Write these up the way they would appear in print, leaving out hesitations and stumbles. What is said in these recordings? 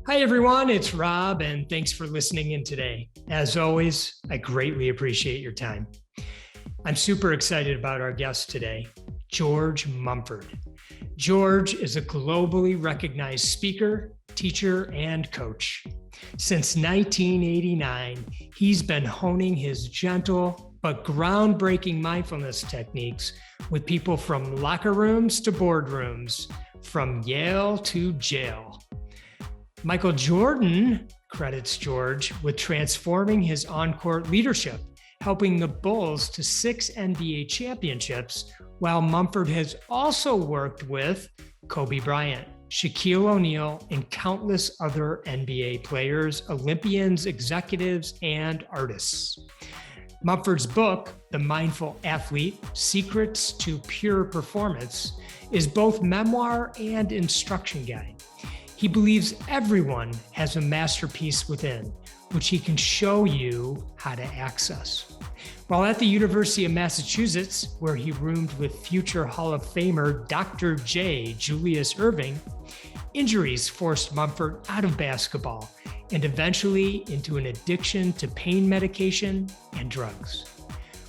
Hi, everyone. It's Rob, and thanks for listening in today. As always, I greatly appreciate your time. I'm super excited about our guest today, George Mumford. George is a globally recognized speaker, teacher, and coach. Since 1989, he's been honing his gentle but groundbreaking mindfulness techniques with people from locker rooms to boardrooms, from Yale to jail. Michael Jordan credits George with transforming his on-court leadership, helping the Bulls to 6 NBA championships, while Mumford has also worked with Kobe Bryant, Shaquille O'Neal, and countless other NBA players, Olympians, executives, and artists. Mumford's book, The Mindful Athlete: Secrets to Pure Performance, is both memoir and instruction guide. He believes everyone has a masterpiece within, which he can show you how to access. While at the University of Massachusetts, where he roomed with future Hall of Famer Dr. J. Julius Erving, injuries forced Mumford out of basketball and eventually into an addiction to pain medication and drugs.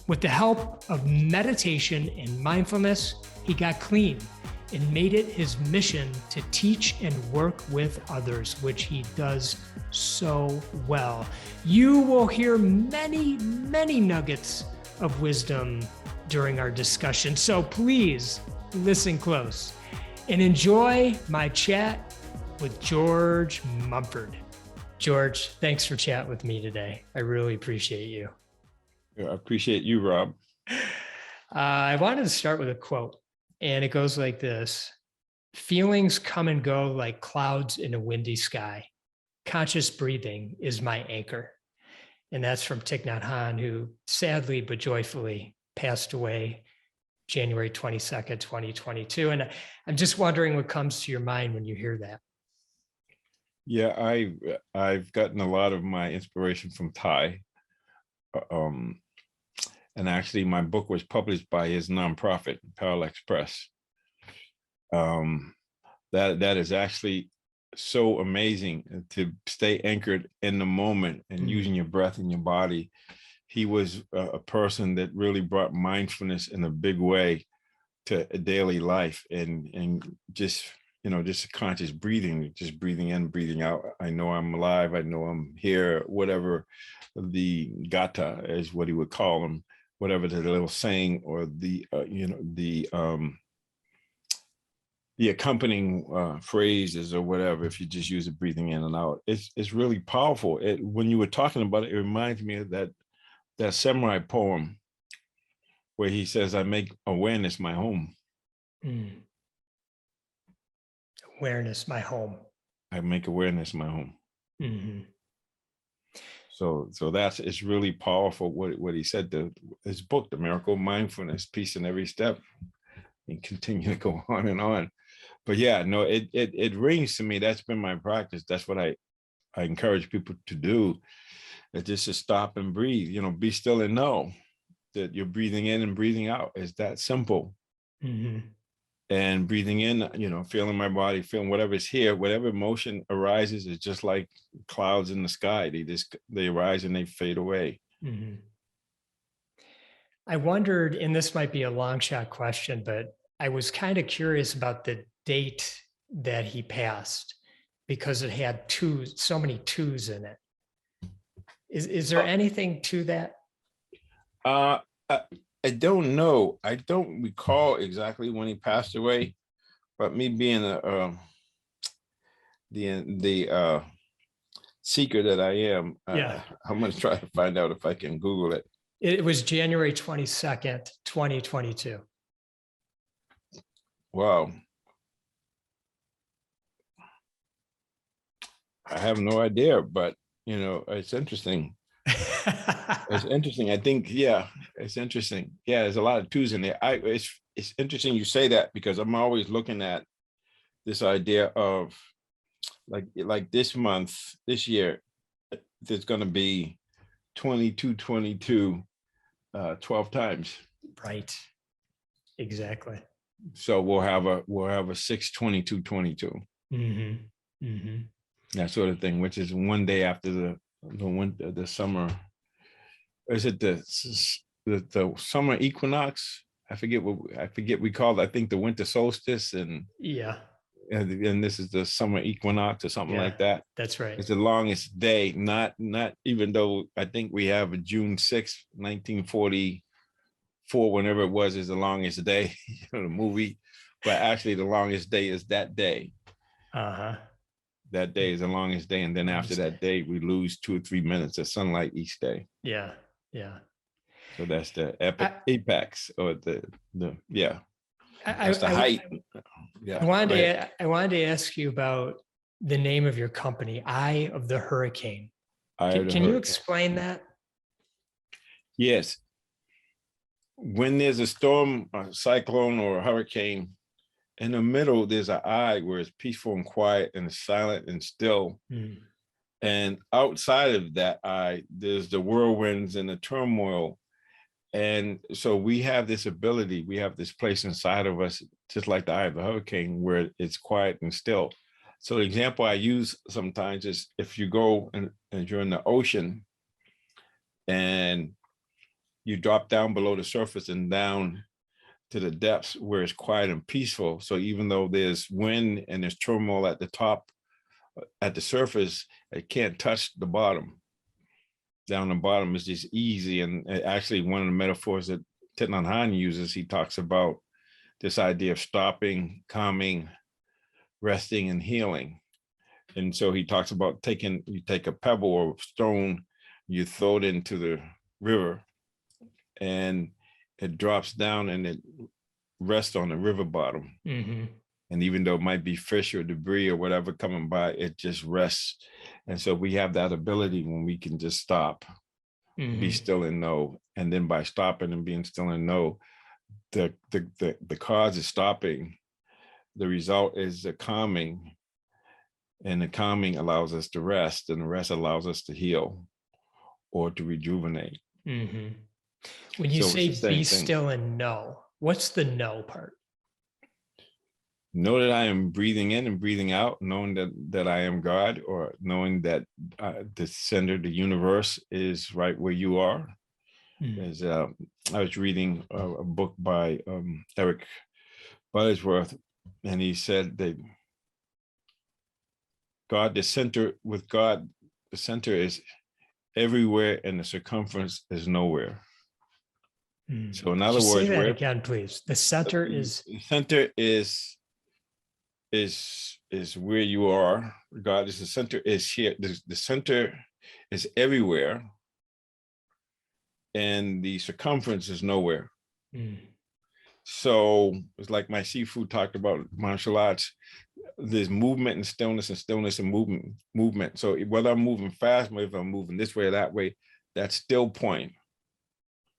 With the help of meditation and mindfulness, he got clean and made it his mission to teach and work with others, which he does so well. You will hear many, many nuggets of wisdom during our discussion, so please listen close and enjoy my chat with George Mumford. George, thanks for chatting with me today. I really appreciate you. I appreciate you, Rob. I wanted to start with a quote. And it goes like this: feelings come and go like clouds in a windy sky. Conscious breathing is my anchor. And that's from Thich Nhat Hanh, who sadly but joyfully passed away January 22nd, 2022. And I'm just wondering what comes to your mind when you hear that. Yeah, I've gotten a lot of my inspiration from Thai. And actually, my book was published by his nonprofit, Parallel Express. That is actually so amazing to stay anchored in the moment and using your breath and your body. He was a person that really brought mindfulness in a big way to a daily life, and just conscious breathing, just breathing in, breathing out. I know I'm alive. I know I'm here. Whatever the gata is, what he would call them. Whatever the little saying or the accompanying phrases or whatever, if you just use it breathing in and out, it's really powerful. When you were talking about it, it reminds me of that samurai poem where he says, "I make awareness my home." Awareness, my home. I make awareness my home. Mm-hmm. So it's really powerful what he said. His book, The Miracle of Mindfulness, Peace in Every Step, and continue to go on and on. But yeah, no, it rings to me. That's been my practice. That's what I encourage people to do. It's just to stop and breathe. Be still and know that you're breathing in and breathing out. It's that simple. Mm-hmm. And breathing in, feeling my body, feeling whatever's here, whatever emotion arises is just like clouds in the sky. They arise and they fade away. Mm-hmm. I wondered, and this might be a long shot question, but I was kind of curious about the date that he passed because it had so many twos in it. Is there anything to that? I don't know. I don't recall exactly when he passed away, but me being the seeker that I am, I'm going to try to find out if I can Google it. It was January 22nd, 2022. Wow. I have no idea, but it's interesting. It's interesting. I think, it's interesting. Yeah, there's a lot of twos in there. It's interesting you say that, because I'm always looking at this idea of like this year, there's going to be 22, 12 times. Right. Exactly. So we'll have a 6, 22, 22. Mm-hmm. Mm-hmm. that sort of thing, which is one day after the winter, the summer. Is it the summer equinox? I forget we call it. I think the winter solstice, Yeah. and this is the summer equinox or something Yeah. like that. That's right. It's the longest day. Not even though I think we have a June 6th, 1944, whenever it was, is the longest day. The movie, but actually the longest day is that day. Uh-huh. That day is the longest day, and then after that day, we lose 2 or 3 minutes of sunlight each day. Yeah. Yeah. So that's the apex, or the yeah. That's the I height. Yeah. I wanted to ask you about the name of your company, Eye of the Hurricane. Can you explain that? Yes. When there's a storm, a cyclone, or a hurricane, in the middle, there's an eye where it's peaceful and quiet and silent and still. Mm. And outside of that eye, there's the whirlwinds and the turmoil. And so we have this ability, we have this place inside of us, just like the eye of the hurricane, where it's quiet and still. So the example I use sometimes is if you go and you're in the ocean and you drop down below the surface and down to the depths where it's quiet and peaceful. So even though there's wind and there's turmoil at the top, at the surface, it can't touch the bottom. Down the bottom is just easy. And actually, one of the metaphors that Thich Nhat Hanh uses, he talks about this idea of stopping, calming, resting, and healing. And so he talks about you take a pebble or stone, you throw it into the river, and it drops down and it rests on the river bottom. Mm-hmm. And even though it might be fish or debris or whatever coming by, it just rests. And so we have that ability when we can just stop, be still and know. And then by stopping and being still and know, the cause is stopping. The result is the calming. And the calming allows us to rest, and the rest allows us to heal or to rejuvenate. Mm-hmm. When you say be still and know, what's the know part? Know that I am breathing in and breathing out, knowing that I am God, or knowing that the center, the universe, is right where you are. As I was reading a book by Eric Buttersworth, and he said that the center is everywhere, and the circumference is nowhere. So in other words, say that again, please. The center is where you are. Regardless, the center is here. The center is everywhere, and the circumference is nowhere. So it's like my seafood talked about martial arts. There's movement and stillness and movement. So whether I'm moving fast, whether I'm moving this way or that way, that still point,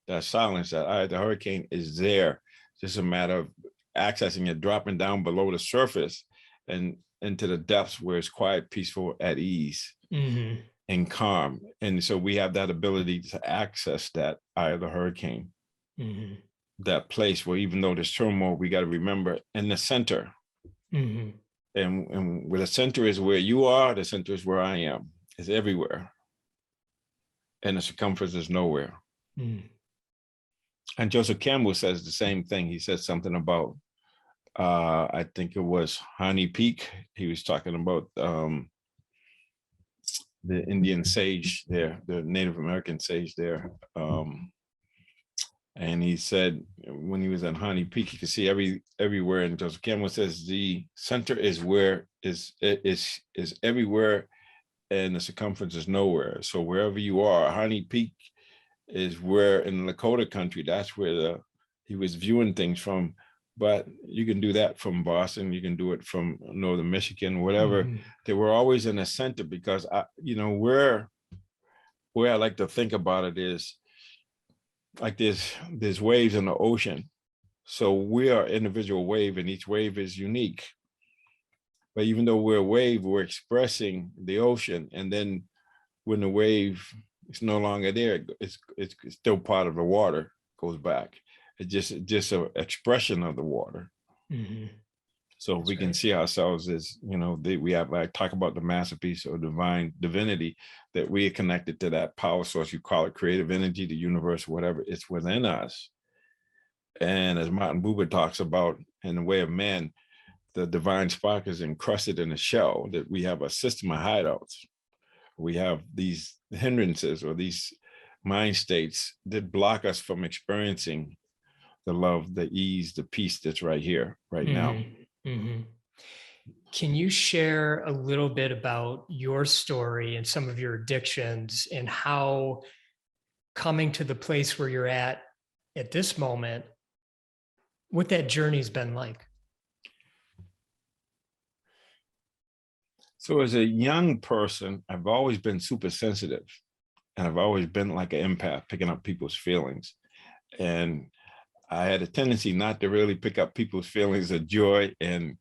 that silence, that eye of the hurricane is there. Just a matter of accessing it, dropping down below the surface and into the depths where it's quiet, peaceful, at ease, and calm. And so we have that ability to access that eye of the hurricane, that place where even though there's turmoil, we got to remember in the center. And where the center is where you are, the center is where I am. It's everywhere. And the circumference is nowhere. And Joseph Campbell says the same thing. He said something about, I think it was Honey Peak. He was talking about the Indian sage there, the Native American sage there. And he said when he was at Honey Peak, you could see everywhere. And Joseph Campbell says the center is where is everywhere, and the circumference is nowhere. So wherever you are, Honey Peak is where in Lakota country, that's where he was viewing things from. But you can do that from Boston, you can do it from northern Michigan, whatever. They were always in the center, because where I like to think about it is like there's waves in the ocean. So we are individual wave, and each wave is unique. But even though we're a wave, we're expressing the ocean. And then when the wave is no longer there, it's still part of the water, goes back. It's just an expression of the water. So if we can see ourselves as, we have, I talk about the masterpiece or divine divinity, that we are connected to that power source. You call it creative energy, the universe, whatever, it's within us. And as Martin Buber talks about in The Way of Man, the divine spark is encrusted in a shell, that we have a system of hideouts. We have these hindrances or these mind states that block us from experiencing the love, the ease, the peace that's right here, right now. Mm-hmm. Can you share a little bit about your story and some of your addictions and how coming to the place where you're at this moment, what that journey's been like? So as a young person, I've always been super sensitive, and I've always been like an empath, picking up people's feelings. And I had a tendency not to really pick up people's feelings of joy and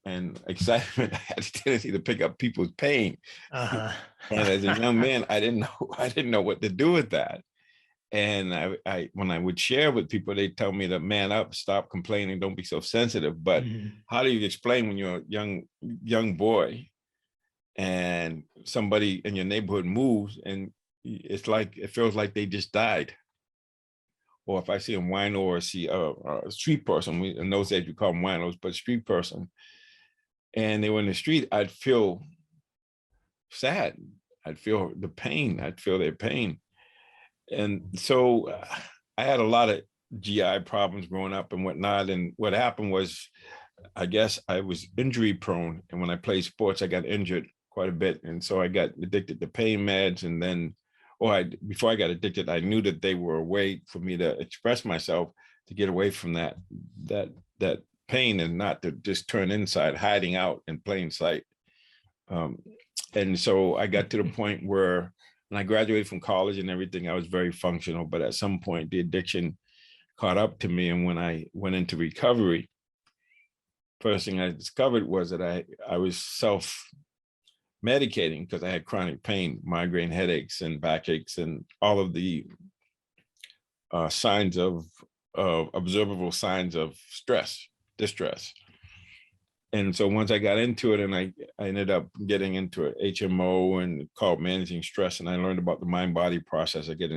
excitement. I had a tendency to pick up people's pain. Uh-huh. And as a young man, I didn't know what to do with that. And I when I would share with people, they tell me to man up, stop complaining, don't be so sensitive. But how do you explain when you're a young boy and somebody in your neighborhood moves and it's like, it feels like they just died? Or if I see a wino or see a street person, in those days we call them winos, but street person, and they were in the street, I'd feel sad. I'd feel the pain. I'd feel their pain. And so I had a lot of GI problems growing up and whatnot. And what happened was, I guess I was injury prone. And when I played sports, I got injured quite a bit. And so I got addicted to pain meds. And then, before I got addicted, I knew that they were a way for me to express myself, to get away from that pain and not to just turn inside, hiding out in plain sight. And so I got to the point where when I graduated from college and everything, I was very functional, but at some point the addiction caught up to me. And when I went into recovery, first thing I discovered was that I was self-medicating because I had chronic pain, migraine headaches and backaches and all of the signs of observable signs of distress. And so once I got into it, and I ended up getting into an HMO and called managing stress, and I learned about the mind-body process. I got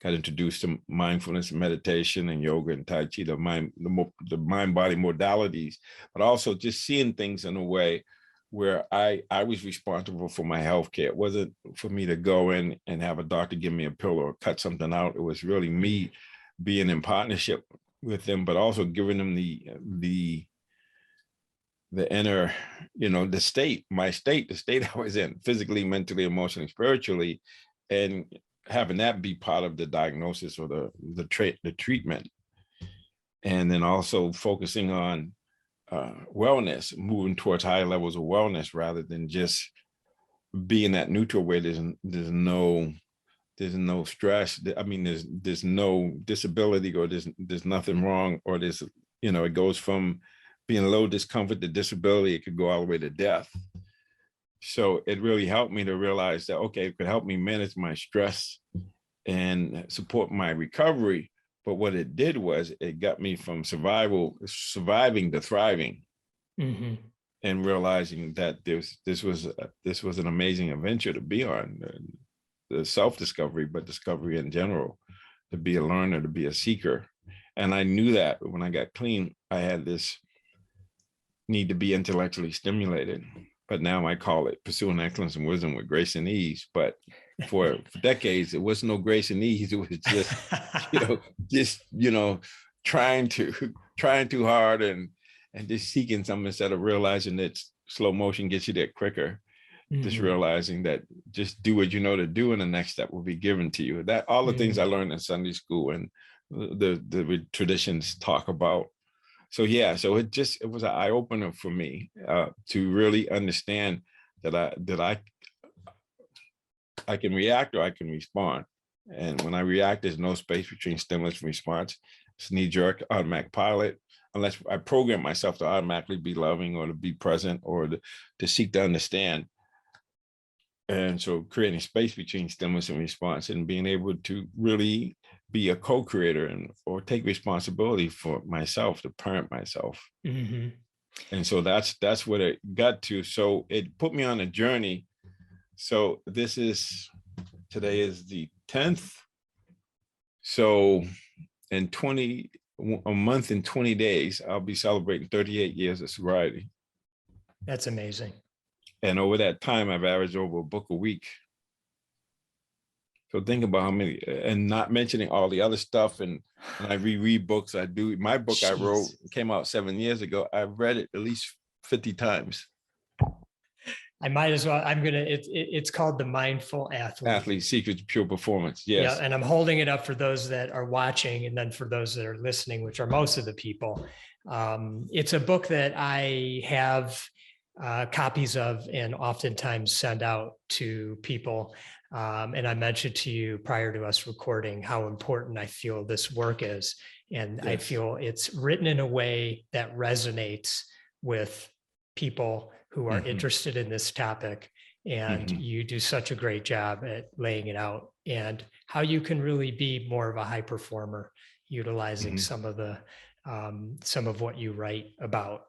introduced to mindfulness and meditation and yoga and Tai Chi, the mind-body modalities, but also just seeing things in a way where I was responsible for my healthcare. It wasn't for me to go in and have a doctor give me a pill or cut something out. It was really me being in partnership with them, but also giving them the inner, the state I was in, physically, mentally, emotionally, spiritually, and having that be part of the diagnosis or the treatment. And then also focusing on wellness, moving towards higher levels of wellness rather than just being that neutral where there's no stress. I mean, there's no disability, or there's nothing wrong, or it goes from being low discomfort to disability. It could go all the way to death. So it really helped me to realize that, okay, it could help me manage my stress and support my recovery. But what it did was it got me from surviving to thriving, and realizing that this was an amazing adventure to be on, the self-discovery, but discovery in general, to be a learner, to be a seeker. And I knew that when I got clean, I had this need to be intellectually stimulated, but now I call it pursuing excellence and wisdom with grace and ease. But for decades, it was no grace and ease. It was just, trying too hard and just seeking something instead of realizing that slow motion gets you there quicker. Just realizing that just do what you know to do, and the next step will be given to you. That all the things I learned in Sunday school and the traditions talk about. So yeah, so it was an eye opener for me to really understand that I can react or I can respond. And when I react, there's no space between stimulus and response. It's knee jerk, automatic pilot, unless I program myself to automatically be loving or to be present or to seek to understand. And so creating space between stimulus and response and being able to really be a co-creator or take responsibility for myself, to parent myself. And so that's what it got to. So it put me on a journey. So today is the 10th. So in a month and 20 days, I'll be celebrating 38 years of sobriety. That's amazing. And over that time, I've averaged over a book a week. So think about how many, and not mentioning all the other stuff. And I reread books. I do. My book I wrote came out 7 years ago. I've read it at least 50 times. I might as well. It's called The Mindful Athlete. Secrets of Pure Performance. Yes. Yeah. And I'm holding it up for those that are watching, and then for those that are listening, which are most of the people. It's a book that I have copies of and oftentimes send out to people. And I mentioned to you prior to us recording how important I feel this work is. And yes. I feel it's written in a way that resonates with people who are interested in this topic. And you do such a great job at laying it out and how you can really be more of a high performer utilizing some of what you write about.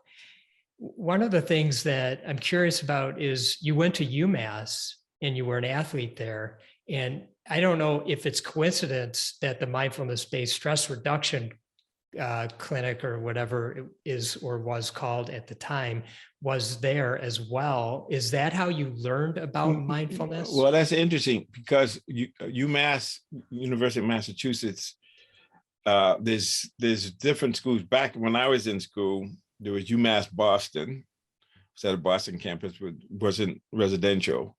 One of the things that I'm curious about is you went to UMass and you were an athlete there. And I don't know if it's coincidence that the mindfulness-based stress reduction clinic or whatever it is or was called at the time was there as well. Is that how you learned about mindfulness? Well, that's interesting because UMass, University of Massachusetts, there's different schools. Back when I was in school, there was UMass Boston. It was at a Boston campus, but wasn't residential.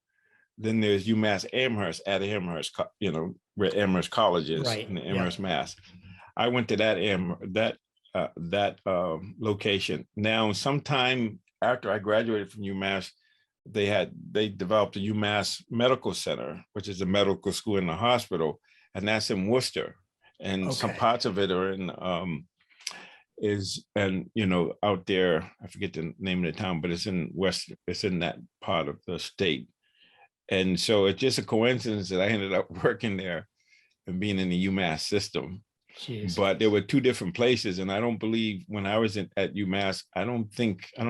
Then there's UMass Amherst at Amherst, where Amherst College is in Amherst, Mass. I went to that location. Now, sometime after I graduated from UMass, they developed a UMass Medical Center, which is a medical school in the hospital, and that's in Worcester. And some parts of it are in out there. I forget the name of the town, but it's in It's in that part of the state. And so it's just a coincidence that I ended up working there and being in the UMass system. Jeez. But there were two different places, and I don't believe when I was at UMass, I don't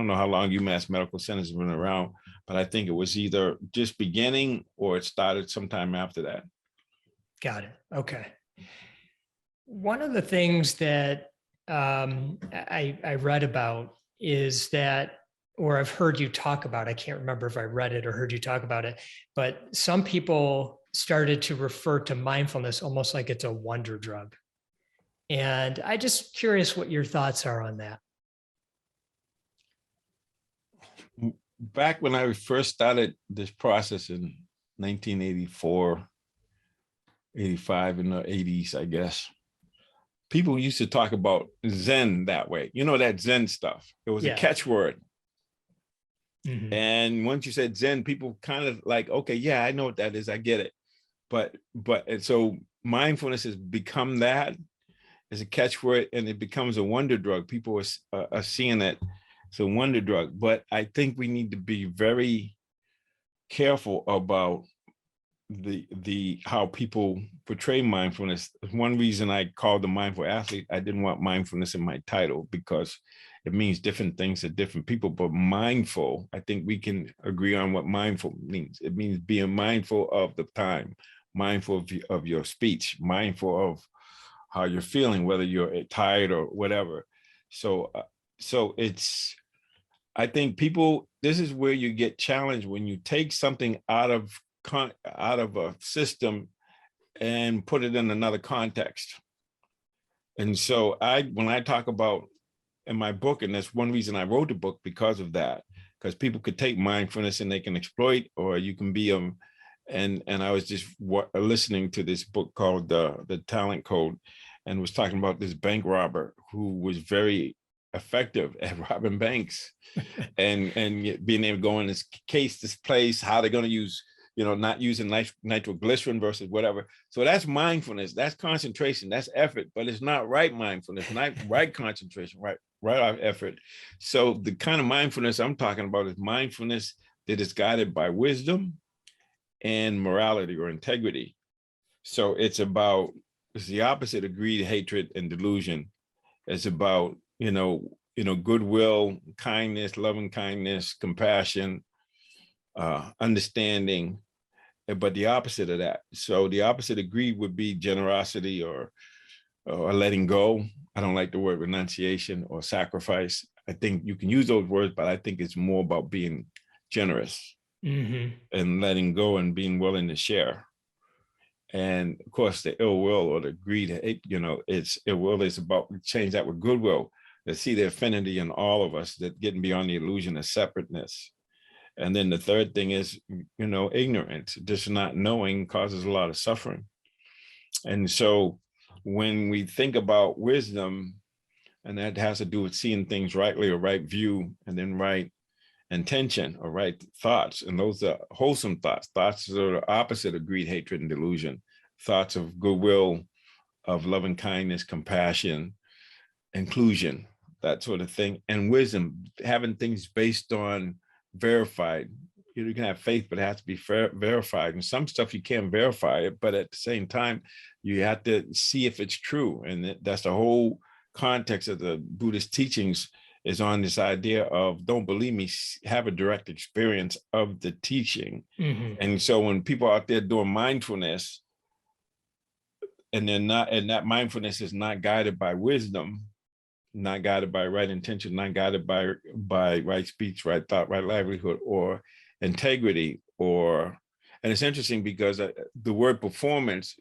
know how long UMass Medical Center's been around, but I think it was either just beginning or it started sometime after that. Got it. Okay. One of the things that I read about is that, or I've heard you talk about, I can't remember if I read it or heard you talk about it, but some people started to refer to mindfulness almost like it's a wonder drug. And I just curious what your thoughts are on that. Back when I first started this process in 1984, 85, in the 80s, I guess, people used to talk about Zen that way. You know, that Zen stuff. It was a catchword. And once you said Zen, people kind of like, okay, yeah, I know what that is. I get it. But and so mindfulness has become that as a catchword, and it becomes a wonder drug. People are seeing it. It's a wonder drug. But I think we need to be very careful about the how people portray mindfulness. One reason I called the mindful athlete, I didn't want mindfulness in my title because it means different things to different people. But mindful, I think we can agree on what mindful means. It means being mindful of the time, mindful of your speech, mindful of how you're feeling, whether you're tired or whatever. So I think people, this is where you get challenged when you take something out of a system and put it in another context. And so when I talk about in my book, and that's one reason I wrote the book because of that, because people could take mindfulness and they can exploit, or you can be and I was just listening to this book called The Talent Code, and was talking about this bank robber who was very effective at robbing banks and being able to go in this place, how they're going to use, not using nitroglycerin versus whatever. So that's mindfulness, that's concentration, that's effort, but it's not right mindfulness, not right concentration, right off effort. So the kind of mindfulness I'm talking about is mindfulness that is guided by wisdom and morality or integrity. So it's the opposite of greed, hatred, and delusion. It's about, goodwill, kindness, loving kindness, compassion, understanding, but the opposite of that. So the opposite of greed would be generosity or letting go. I don't like the word renunciation or sacrifice. I think you can use those words, but I think it's more about being generous and letting go and being willing to share. And of course, the ill will or the greed, it's ill will is about change that with goodwill. To see the affinity in all of us, that getting beyond the illusion of separateness. And then the third thing is, ignorance. Just not knowing causes a lot of suffering. And so when we think about wisdom, and that has to do with seeing things rightly or right view, and then right intention or right thoughts. And those are wholesome thoughts. Thoughts are the opposite of greed, hatred, and delusion. Thoughts of goodwill, of loving kindness, compassion, inclusion, that sort of thing. And wisdom, having things based on verified. You can have faith, but it has to be verified. And some stuff you can't verify it, but at the same time, you have to see if it's true. And that's the whole context of the Buddhist teachings, is on this idea of don't believe me, have a direct experience of the teaching. And so when people out there doing mindfulness, and that mindfulness is not guided by wisdom, not guided by right intention, not guided by right speech, right thought, right livelihood, or integrity, and it's interesting because the word performance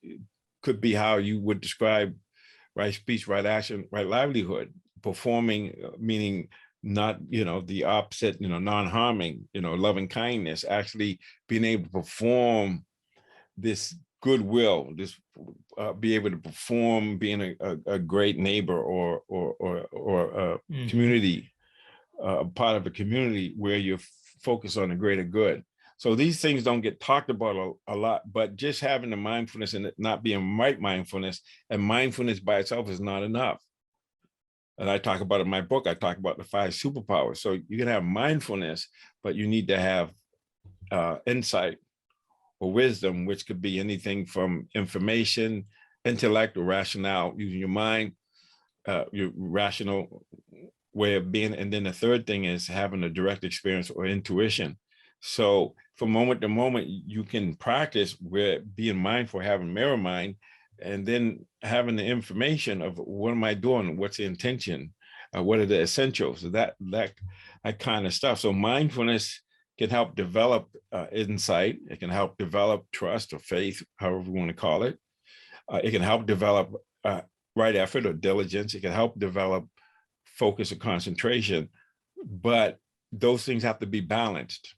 could be how you would describe right speech, right action, right livelihood. Performing meaning not, the opposite, non-harming, loving kindness, actually being able to perform this goodwill, this be able to perform being a great neighbor or a community, part of a community where you're focused on the greater good. So these things don't get talked about a lot, but just having the mindfulness and it not being right mindfulness, and mindfulness by itself is not enough. And I talk about in my book, I talk about the 5 superpowers. So you can have mindfulness, but you need to have insight or wisdom, which could be anything from information, intellect, or rationale, using your mind, your rational way of being. And then the third thing is having a direct experience or intuition. So from moment to moment, you can practice where being mindful, having mirror mind, and then having the information of what am I doing? What's the intention? What are the essentials? That kind of stuff. So mindfulness can help develop insight. It can help develop trust or faith, however you want to call it. It can help develop right effort or diligence. It can help develop focus or concentration. But those things have to be balanced.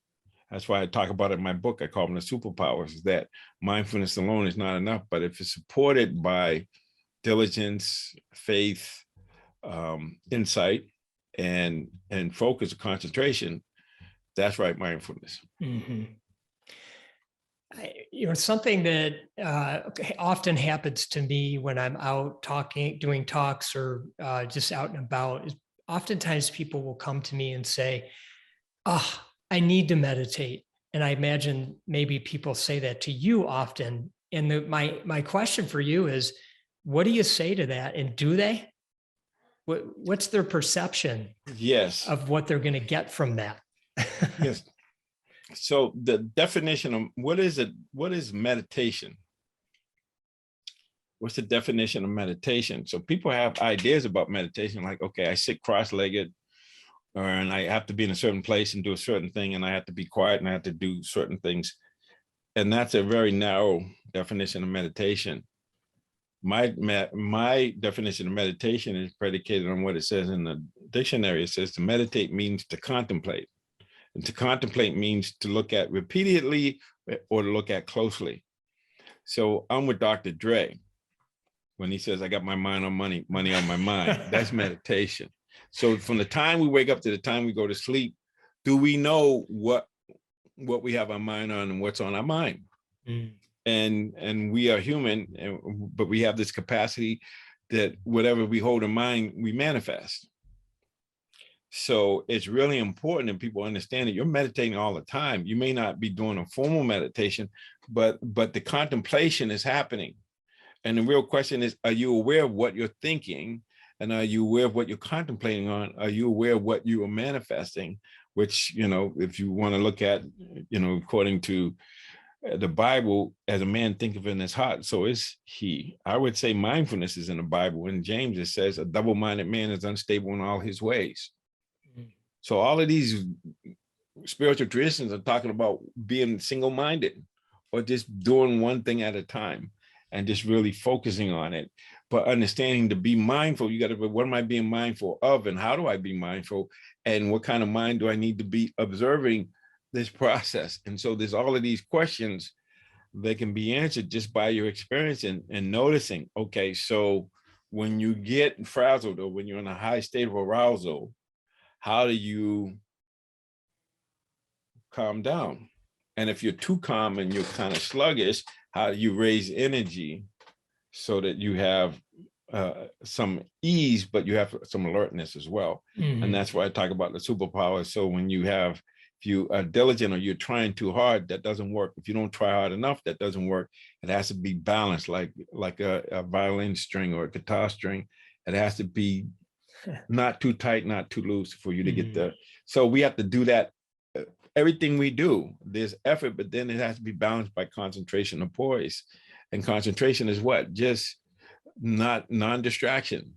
That's why I talk about it in my book. I call them the superpowers, is that mindfulness alone is not enough, but if it's supported by diligence, faith, insight, and focus or concentration, that's right mindfulness. Something that often happens to me when I'm out talking, doing talks, or just out and about, is oftentimes people will come to me and say, I need to meditate. And I imagine maybe people say that to you often. And my question for you is, what do you say to that? And do they? What's their perception of what they're going to get from that? Yes. So the definition of what is meditation? What's the definition of meditation? So people have ideas about meditation, like, okay, I sit cross-legged, and I have to be in a certain place and do a certain thing, and I have to be quiet and I have to do certain things. And that's a very narrow definition of meditation. My definition of meditation is predicated on what it says in the dictionary. It says to meditate means to contemplate. And to contemplate means to look at repeatedly or to look at closely. So I'm with Dr. Dre when he says, I got my mind on money, money on my mind. That's meditation. So from the time we wake up to the time we go to sleep, do we know what we have our mind on and what's on our mind? And we are human, but we have this capacity that whatever we hold in mind, we manifest. So it's really important that people understand that you're meditating all the time. You may not be doing a formal meditation, but the contemplation is happening. And the real question is, are you aware of what you're thinking? And are you aware of what you're contemplating on? Are you aware of what you are manifesting? Which, if you want to look at, according to the Bible, as a man thinketh in his heart, so is he. I would say mindfulness is in the Bible. In James, it says a double-minded man is unstable in all his ways. Mm-hmm. So all of these spiritual traditions are talking about being single-minded or just doing one thing at a time and just really focusing on it. But understanding to be mindful, you got to, what am I being mindful of, and how do I be mindful, and what kind of mind do I need to be observing this process? And so there's all of these questions that can be answered just by your experience and noticing, okay, so when you get frazzled or when you're in a high state of arousal, how do you calm down? And if you're too calm and you're kind of sluggish, how do you raise energy so that you have some ease, but you have some alertness as well? Mm-hmm. And that's why I talk about the superpower. So when if you are diligent or you're trying too hard, that doesn't work. If you don't try hard enough, that doesn't work. It has to be balanced, like a violin string or a guitar string. It has to be not too tight, not too loose for you to get the. So we have to do that. Everything we do, there's effort, but then it has to be balanced by concentration and poise. And concentration is what? Just not non-distraction,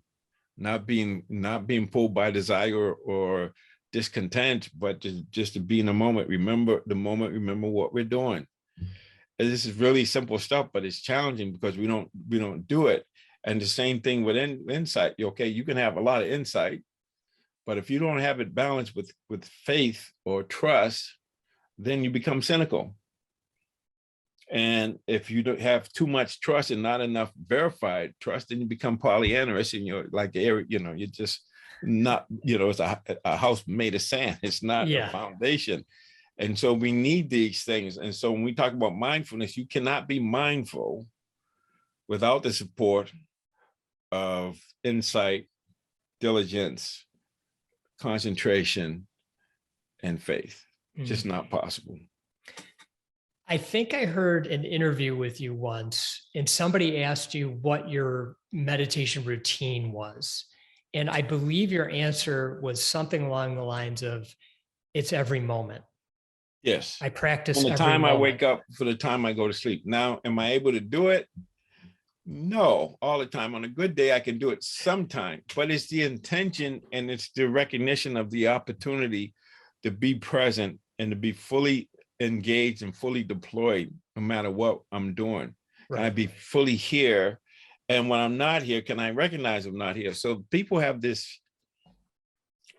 not being pulled by desire or discontent, but just to be in the moment. Remember the moment, remember what we're doing. And this is really simple stuff, but it's challenging because we don't do it. And the same thing with insight. Okay, you can have a lot of insight, but if you don't have it balanced with faith or trust, then you become cynical. And if you don't have too much trust and not enough verified trust, then you become polyamorous, and you're like, you're just not, it's a house made of sand. It's not a foundation. And so we need these things. And so when we talk about mindfulness, you cannot be mindful without the support of insight, diligence, concentration, and faith. Just not possible. I think I heard an interview with you once, and somebody asked you what your meditation routine was. And I believe your answer was something along the lines of, it's every moment. Yes. I practice from the every time moment. I wake up for the time I go to sleep. Now, am I able to do it? No, all the time. On a good day, I can do it sometime, but it's the intention and it's the recognition of the opportunity to be present and to be fully engaged and fully deployed no matter what I'm doing. Right. Can I be fully here? And when I'm not here, can I recognize I'm not here? So people have this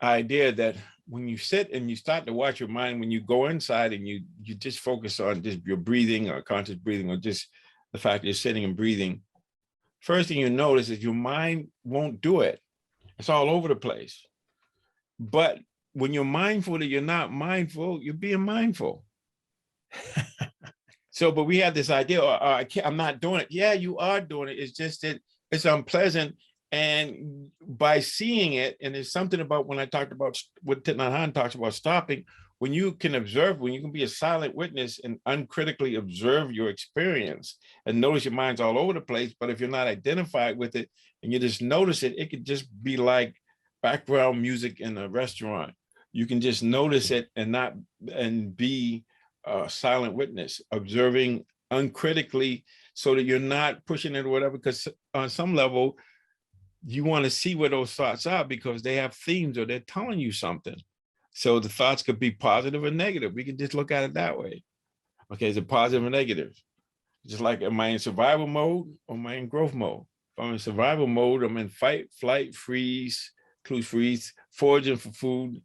idea that when you sit and you start to watch your mind, when you go inside and you just focus on just your breathing or conscious breathing or just the fact that you're sitting and breathing, first thing you notice is your mind won't do it. It's all over the place. But when you're mindful that you're not mindful, you're being mindful. So, but we have this idea, I'm not doing it. Yeah, you are doing it. It's just that it's unpleasant. And by seeing it, and there's something about when I talked about what Thich Nhat Hanh talks about stopping, when you can observe, when you can be a silent witness and uncritically observe your experience and notice your mind's all over the place, but if you're not identified with it and you just notice it, it could just be like background music in a restaurant. You can just notice it and be a silent witness, observing uncritically so that you're not pushing it or whatever, because on some level, you want to see where those thoughts are because they have themes or they're telling you something. So the thoughts could be positive or negative. We can just look at it that way. Okay, is it positive or negative? Just like, am I in survival mode or am I in growth mode? If I'm in survival mode, I'm in fight, flight, freeze, foraging for food,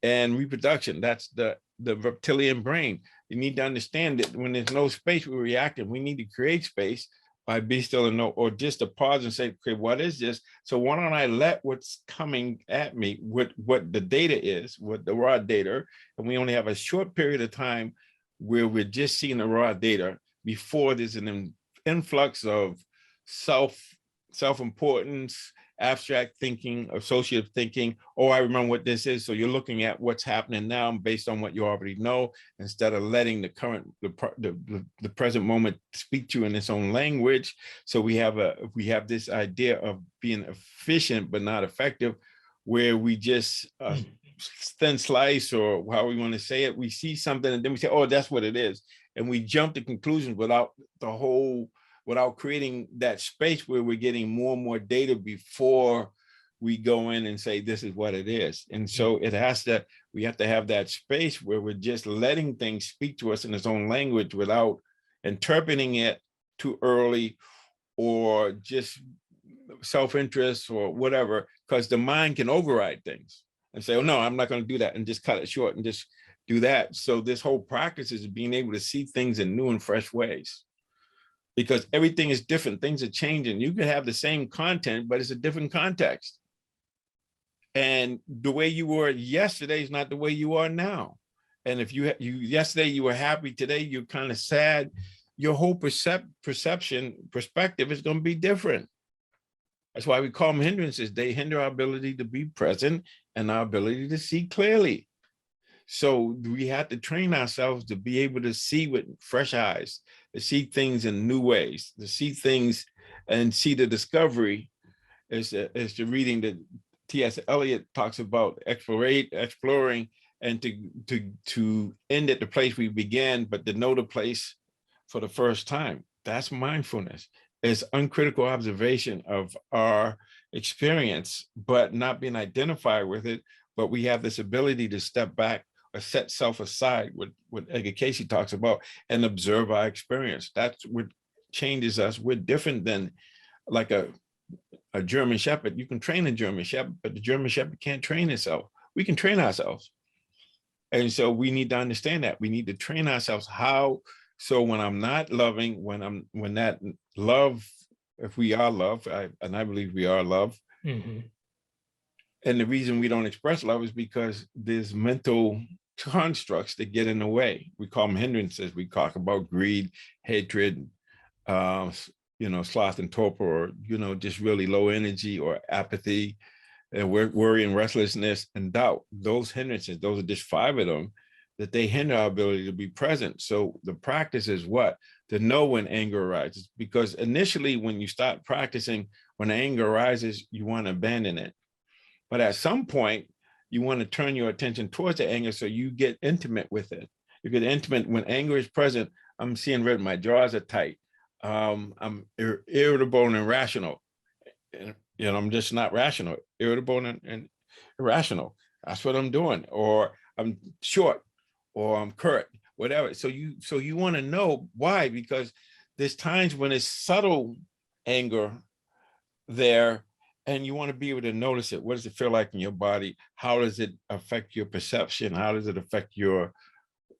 and reproduction. That's the reptilian brain. You need to understand that when there's no space, we're reactive. We need to create space by be still and know, or just to pause and say, okay, what is this? So why don't I let what's coming at me, what the data is, what the raw data, and we only have a short period of time where we're just seeing the raw data before there's an influx of self self-importance, abstract thinking, associative thinking. Oh, I remember what this is. So you're looking at what's happening now based on what you already know, instead of letting the present moment speak to you in its own language. So we have this idea of being efficient but not effective, where we just thin slice, or how we want to say it. We see something and then we say, oh, that's what it is. And we jump to conclusions without creating that space where we're getting more and more data before we go in and say, this is what it is. And so we have to have that space where we're just letting things speak to us in its own language without interpreting it too early, or just self-interest or whatever, because the mind can override things and say, oh no, I'm not going to do that, and just cut it short and just do that. So this whole practice is being able to see things in new and fresh ways, because everything is different. Things are changing. You can have the same content, but it's a different context. And the way you were yesterday is not the way you are now. And if you yesterday you were happy, today you're kind of sad, your whole perspective is going to be different. That's why we call them hindrances. They hinder our ability to be present and our ability to see clearly. So we have to train ourselves to be able to see with fresh eyes, to see things in new ways, to see things and see the discovery. As the reading that T.S. Eliot talks about, exploring, and to end at the place we began, but to know the place for the first time. That's mindfulness. It's uncritical observation of our experience, but not being identified with it. But we have this ability to step back or set self aside, what Edgar Cayce talks about, and observe our experience. That's what changes us. We're different than like a German Shepherd. You can train a German Shepherd, but the German Shepherd can't train itself. We can train ourselves. And so we need to understand that. We need to train ourselves how. So when I'm not loving, when that love, if we are love, and I believe we are love, and the reason we don't express love is because there's mental constructs that get in the way. We call them hindrances. We talk about greed, hatred, sloth and torpor, or, just really low energy or apathy, and worry and restlessness and doubt. Those hindrances, those are just 5 of them, that they hinder our ability to be present. So the practice is what? To know when anger arises. Because initially, when you start practicing, when anger arises, you want to abandon it. But at some point, you want to turn your attention towards the anger, so you get intimate with it. You get intimate when anger is present. I'm seeing red, my jaws are tight. I'm irritable and irrational. I'm just not rational, irritable and irrational. That's what I'm doing. Or I'm short, or I'm curt, whatever. So you want to know why, because there's times when it's subtle anger there, and you want to be able to notice it. What does it feel like in your body? How does it affect your perception? How does it affect your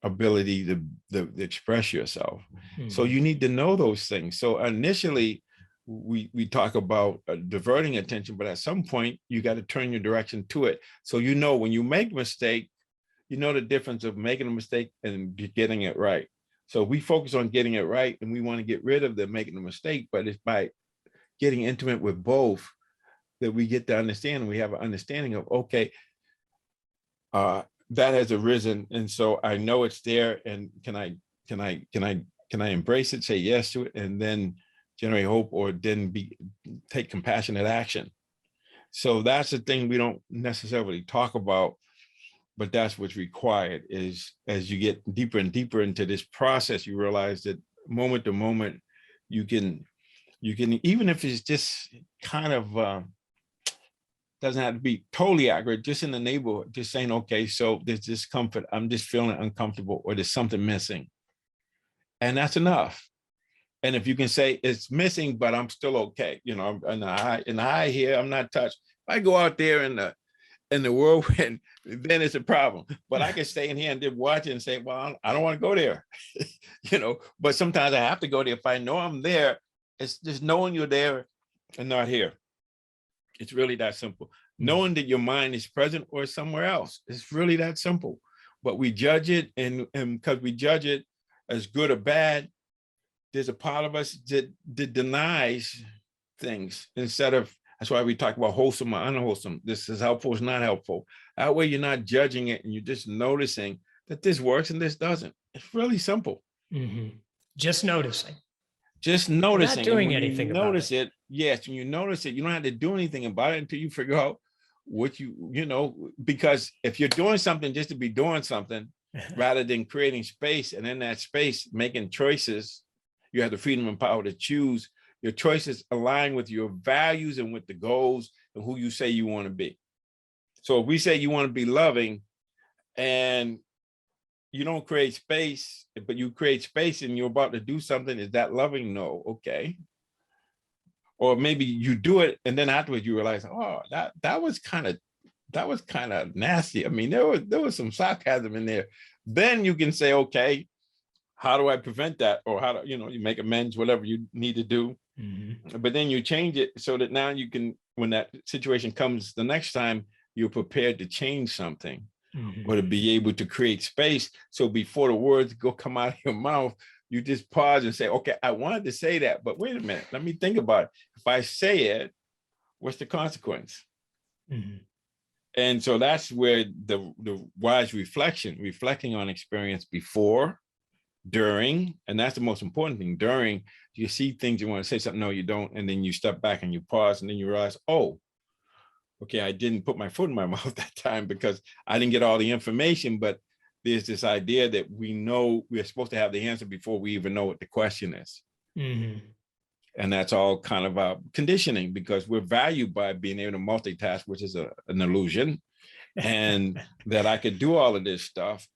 ability to express yourself? So you need to know those things. So initially, we talk about diverting attention, but at some point, you got to turn your direction to it. So when you make a mistake, you know the difference of making a mistake and getting it right. So we focus on getting it right, and we want to get rid of the making a mistake, but it's by getting intimate with both that we get to understand. We have an understanding of, okay, that has arisen, and so I know it's there, and can I embrace it, say yes to it, and then generate hope, or then take compassionate action. So that's the thing we don't necessarily talk about, but that's what's required. Is as you get deeper and deeper into this process, you realize that moment to moment, you can even if it's just kind of doesn't have to be totally accurate, just in the neighborhood, just saying, okay, so there's discomfort, I'm just feeling uncomfortable, or there's something missing. And that's enough. And if you can say it's missing, but I'm still okay, I'm in the high here, I'm not touched. If I go out there in the whirlwind, then it's a problem. But I can stay in here and then watch it and say, well, I don't want to go there. But sometimes I have to go there. If I know I'm there, it's just knowing you're there and not here. It's really that simple. Knowing that your mind is present or somewhere else. It's really that simple. But we judge it, and because we judge it as good or bad, there's a part of us that denies things instead of, that's why we talk about wholesome or unwholesome. This is helpful, it's not helpful. That way you're not judging it and you're just noticing that this works and this doesn't. It's really simple. Mm-hmm. Just noticing. Just You're not noticing. And doing when anything you about notice it. it, yes, when you notice it, you don't have to do anything about it until you figure out what you know, because if you're doing something just to be doing something, rather than creating space, and in that space, making choices, you have the freedom and power to choose. Your choices align with your values and with the goals and who you say you want to be. So if we say you want to be loving and you don't create space, but you create space and you're about to do something, is that loving? No. Okay. Or maybe you do it and then afterwards you realize, oh, that was kind of nasty. I mean, there was some sarcasm in there. Then you can say, okay, how do I prevent that? Or how do, you make amends, whatever you need to do. Mm-hmm. But then you change it so that now you can, when that situation comes the next time, you're prepared to change something, mm-hmm. or to be able to create space. So before the words come out of your mouth, you just pause and say, okay, I wanted to say that, but wait a minute, let me think about it. If I say it, what's the consequence? Mm-hmm. And so that's where the wise reflecting on experience before, during, and that's the most important thing. During, you see things, you want to say something, no, you don't, and then you step back and you pause, and then you realize, oh, okay, I didn't put my foot in my mouth that time because I didn't get all the information, but there's this idea that we know we're supposed to have the answer before we even know what the question is. Mm-hmm. And that's all kind of conditioning, because we're valued by being able to multitask, which is an illusion, and that I could do all of this stuff.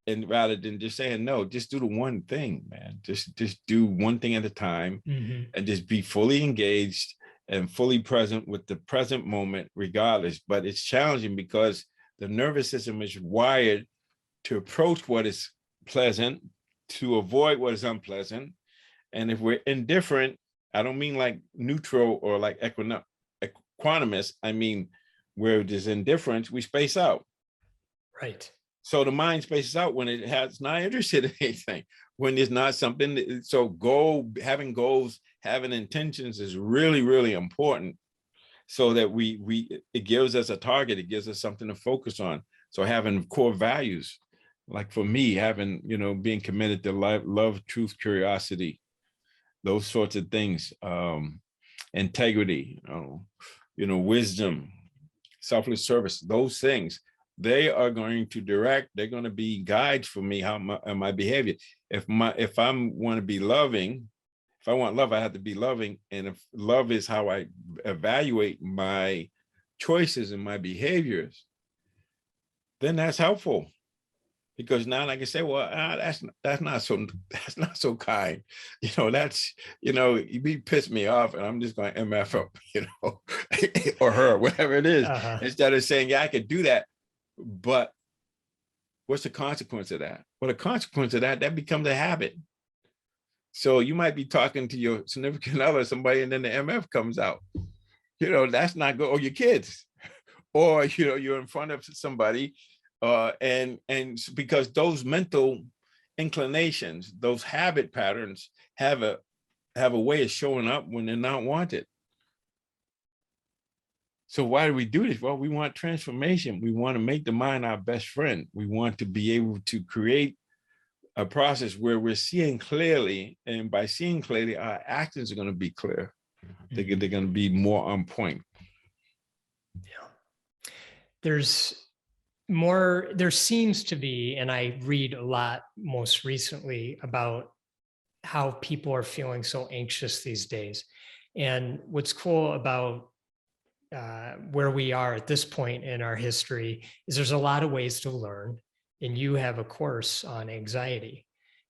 And rather than just saying, no, just do the one thing, man, just do one thing at a time, mm-hmm. and just be fully engaged and fully present with the present moment, regardless. But it's challenging because the nervous system is wired to approach what is pleasant, to avoid what is unpleasant. And if we're indifferent, I don't mean like neutral or like equanimous. I mean, where there's indifference, we space out. Right. So the mind spaces out when it's not interested in anything, when there's not something. So having goals, having intentions is really, really important, so that it gives us a target. It gives us something to focus on. So having core values, like for me, having, being committed to love, truth, curiosity, those sorts of things, integrity, wisdom, selfless service, those things, they are going to they're going to be guides for me, how my behavior. If I want to be loving, if I want love, I have to be loving. And if love is how I evaluate my choices and my behaviors, then that's helpful. Because now I can say, well, that's not so kind. You piss me off and I'm just going to MF up, or her, whatever it is, uh-huh. Instead of saying, yeah, I could do that. But what's the consequence of that? Well, the consequence of that becomes a habit. So you might be talking to your significant other, somebody, and then the MF comes out. That's not good. Or your kids. Or, you're in front of somebody, and because those mental inclinations, those habit patterns have a way of showing up when they're not wanted. So why do we do this? Well, we want transformation. We want to make the mind our best friend. We want to be able to create a process where we're seeing clearly, and by seeing clearly, our actions are going to be clear. Mm-hmm. They're going to be more on point. Yeah. There seems to be, and I read a lot most recently about how people are feeling so anxious these days. And what's cool about where we are at this point in our history is there's a lot of ways to learn, and you have a course on anxiety.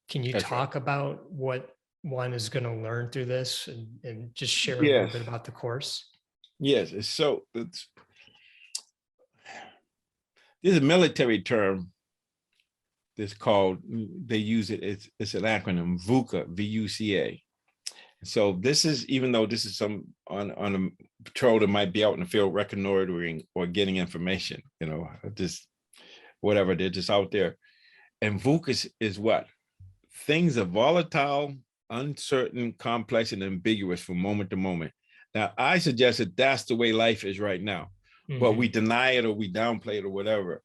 Can you talk about what one is going to learn through this, and just share a little bit about the course? Yes. So this is a military term that's called, they use it, it's an acronym, VUCA, V-U-C-A. So this is, even though this is some on a patrol that might be out in the field reconnoitering or getting information, just whatever, they're just out there. And VUCA is what? Things are volatile, uncertain, complex, and ambiguous from moment to moment. Now, I suggest that that's the way life is right now, but we Mm-hmm. deny it or we downplay it or whatever.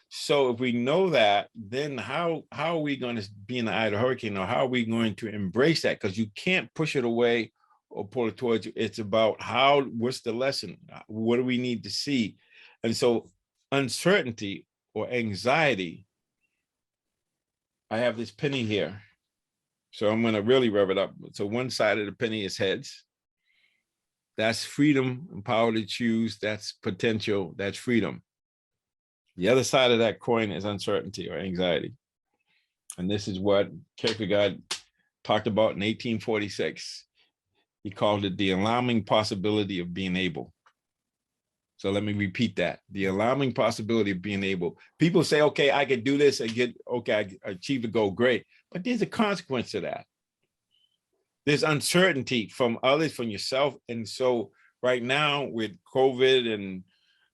So if we know that, then how are we going to be in the eye of the hurricane, or how are we going to embrace that? Because you can't push it away or pull it towards you. It's about what's the lesson? What do we need to see? And so uncertainty or anxiety, I have this penny here. So I'm going to really rev it up. So one side of the penny is heads. That's freedom and power to choose. That's potential. That's freedom. The other side of that coin is uncertainty or anxiety. And this is what Kierkegaard talked about in 1846. He called it the alarming possibility of being able. So let me repeat that. The alarming possibility of being able. People say, okay, I could do this and I achieve the goal, great. But there's a consequence to that. There's uncertainty from others, from yourself. And so right now with COVID and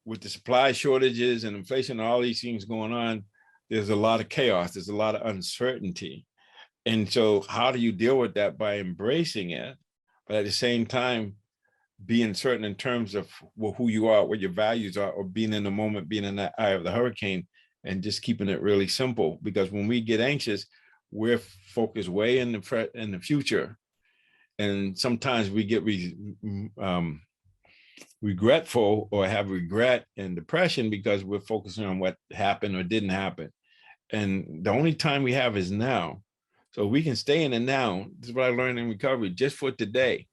with the supply shortages and inflation and all these things going on, there's a lot of chaos. There's a lot of uncertainty. And so how do you deal with that? By embracing it, but at the same time, being certain in terms of who you are, what your values are, or being in the moment, being in the eye of the hurricane, and just keeping it really simple. Because when we get anxious, we're focused way in the future. And sometimes we get regretful or have regret and depression because we're focusing on what happened or didn't happen. And the only time we have is now. So we can stay in the now. This is what I learned in recovery, just for today,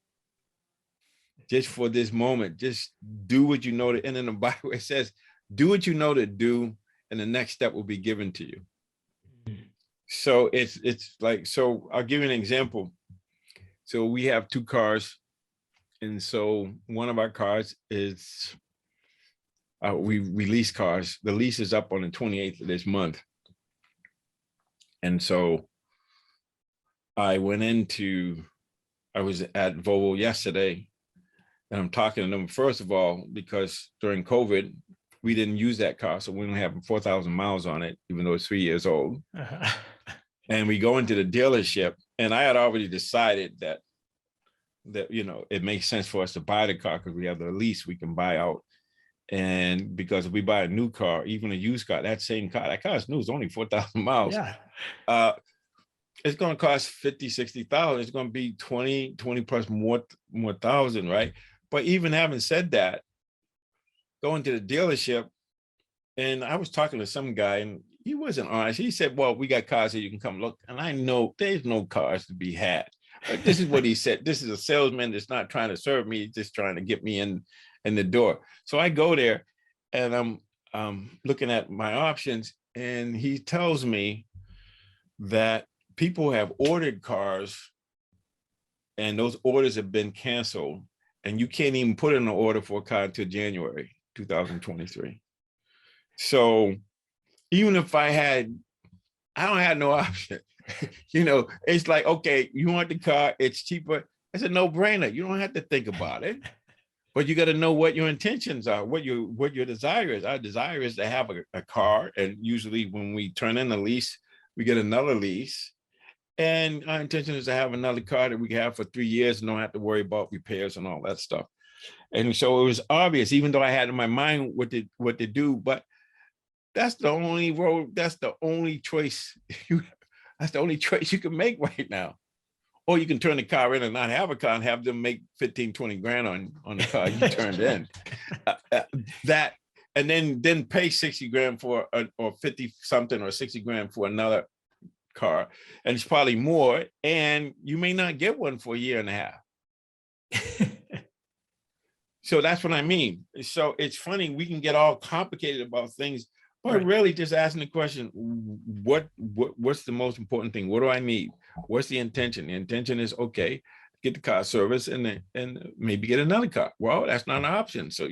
just for this moment, just do what you know to, and in the Bible, it says, do what you know to do, and the next step will be given to you. So it's like, so I'll give you an example. So we have two cars. And so one of our cars is, we lease cars. The lease is up on the 28th of this month. And so I was at Volvo yesterday, and I'm talking to them, first of all, because during COVID, we didn't use that car. So we only have 4,000 miles on it, even though it's 3 years old. Uh-huh. And we go into the dealership, and I had already decided that it makes sense for us to buy the car because we have the lease we can buy out. And because if we buy a new car, even a used car, that car is new, it's only 4,000 miles. Yeah. It's going to cost 50, 60,000. It's going to be 20 plus more thousand, right? But even having said that, going to the dealership, and I was talking to some guy, and he wasn't honest. He said, well, we got cars here, you can come look. And I know there's no cars to be had. But this is what he said. This is a salesman that's not trying to serve me, just trying to get me in the door. So I go there, and I'm looking at my options, and he tells me that people have ordered cars, and those orders have been canceled, and you can't even put in an order for a car until January 2023. So even if I don't have no option. It's like, okay, you want the car, it's cheaper. It's a no-brainer. You don't have to think about it, but you got to know what your intentions are, what your desire is. Our desire is to have a car, and usually when we turn in a lease, we get another lease. And our intention is to have another car that we can have for 3 years and don't have to worry about repairs and all that stuff. And so it was obvious, even though I had in my mind what to do, but that's the only road, that's the only choice that's the only choice you can make right now. Or you can turn the car in and not have a car and have them make 15, 20 grand on the car you turned in. That, and then pay 60 grand for, or 50 something or 60 grand for another car. And it's probably more, and you may not get one for a year and a half. So that's what I mean. So it's funny, we can get all complicated about things, but really just asking the question, what's the most important thing? What do I need? What's the intention? The intention is, okay, get the car service and maybe get another car. Well, that's not an option. So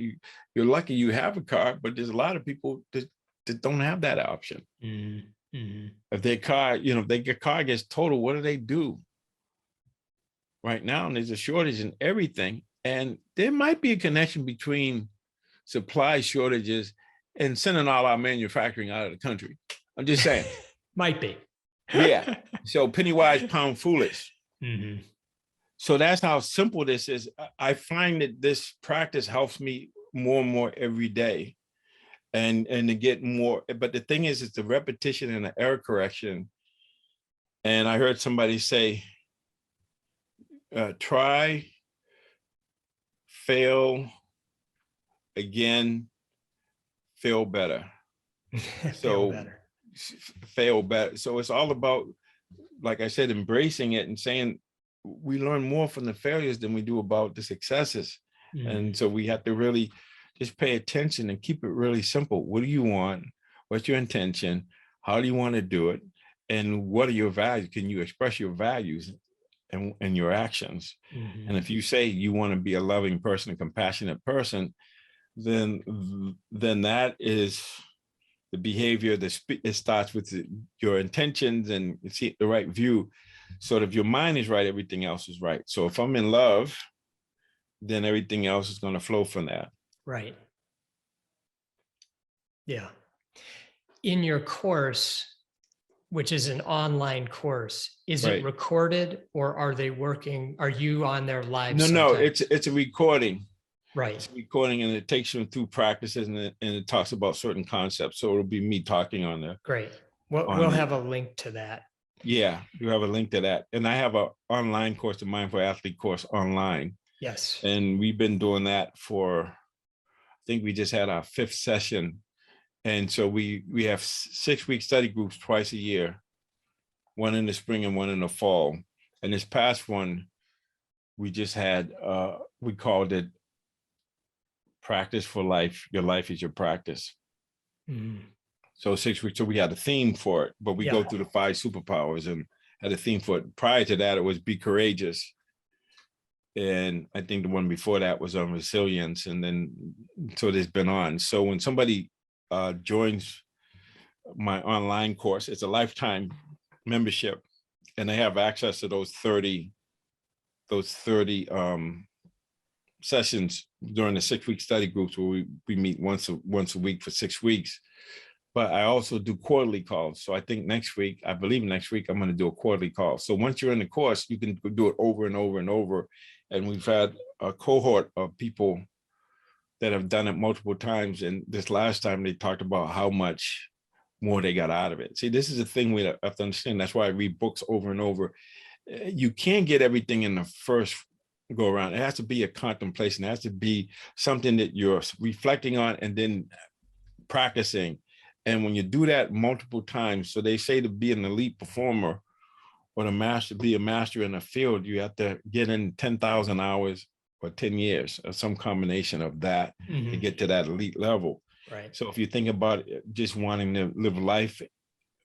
you're lucky you have a car, but there's a lot of people that don't have that option. Mm-hmm. If their car, if their car gets totaled, what do they do? Right now, and there's a shortage in everything. And there might be a connection between supply shortages and sending all our manufacturing out of the country. I'm just saying. Might be. Yeah. So penny wise, pound foolish. Mm-hmm. So that's how simple this is. I find that this practice helps me more and more every day, and to get more. But the thing is, it's the repetition and the error correction. And I heard somebody say, try, fail, again, fail better. Feel So better. fail better. So it's all about, like I said, embracing it and saying we learn more from the failures than we do about the successes. And so we have to really just pay attention and keep it really simple. What do you want? What's your intention? How do you want to do it? And what are your values? Can you express your values and your actions? And if you say you want to be a loving person, a compassionate person, then that is the behavior. It starts with your intentions and see the right view. So if your mind is right, everything else is right. So if I'm in love, then everything else is going to flow from that. Right. Yeah. In your course, which is an online course, is it recorded, or are you on there live? No, it's a recording. Right. It's a recording, and it takes you through practices, and it talks about certain concepts. So it'll be me talking on there. Great. We'll have a link to that. Yeah, you have a link to that. And I have an online course, the Mindful Athlete course online. Yes. And we've been doing that for, I think we just had our 5th session. And so we have 6-week study groups twice a year, one in the spring and one in the fall. And this past one, we just had, we called it Practice for Life. Your life is your practice. So 6 weeks, so we had a theme for it, but we go through the 5 superpowers and had a theme for it. Prior to that, it was Be Courageous. And I think the one before that was on resilience. And then, so there's been on. So when somebody joins my online course, it's a lifetime membership, and they have access to those 30 sessions during the 6-week study groups, where we meet once a week for 6 weeks. But I also do quarterly calls. So I think I believe next week, I'm going to do a quarterly call. So once you're in the course, you can do it over and over and over. And we've had a cohort of people that have done it multiple times. And this last time, they talked about how much more they got out of it. See, this is the thing we have to understand. That's why I read books over and over. You can't get everything in the first go around. It has to be a contemplation. It has to be something that you're reflecting on and then practicing. And when you do that multiple times, so they say to be an elite performer or be a master in a field, you have to get in 10,000 hours or 10 years or some combination of that to get to that elite level. Right. So if you think about just wanting to live life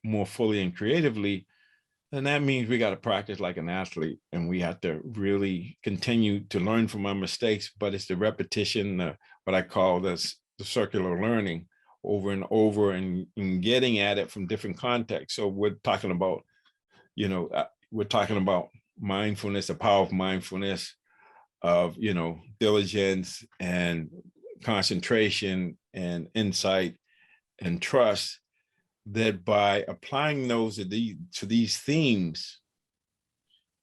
more fully and creatively, then that means we got to practice like an athlete, and we have to really continue to learn from our mistakes. But it's the repetition, what I call the circular learning, over and over, and getting at it from different contexts. So we're talking about, mindfulness, the power of mindfulness, of, diligence and concentration and insight and trust, that by applying those to these themes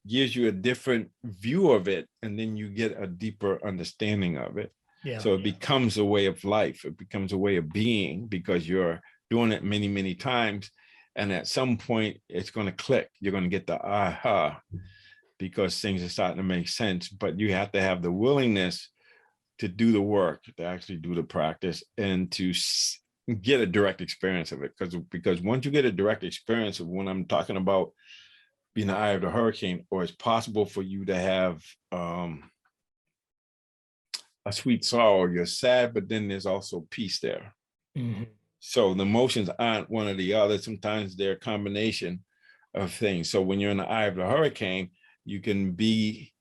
gives you a different view of it, and then you get a deeper understanding of it. So it becomes a way of life. It becomes a way of being, because you're doing it many, many times. And at some point, it's going to click. You're going to get the aha, because things are starting to make sense. But you have to have the willingness to do the work, to actually do the practice, and to get a direct experience of it. Because once you get a direct experience of, when I'm talking about being the eye of the hurricane, or it's possible for you to have a sweet sorrow. You're sad, but then there's also peace there. So the emotions aren't one or the other. Sometimes they're a combination of things. So when you're in the eye of the hurricane, you can be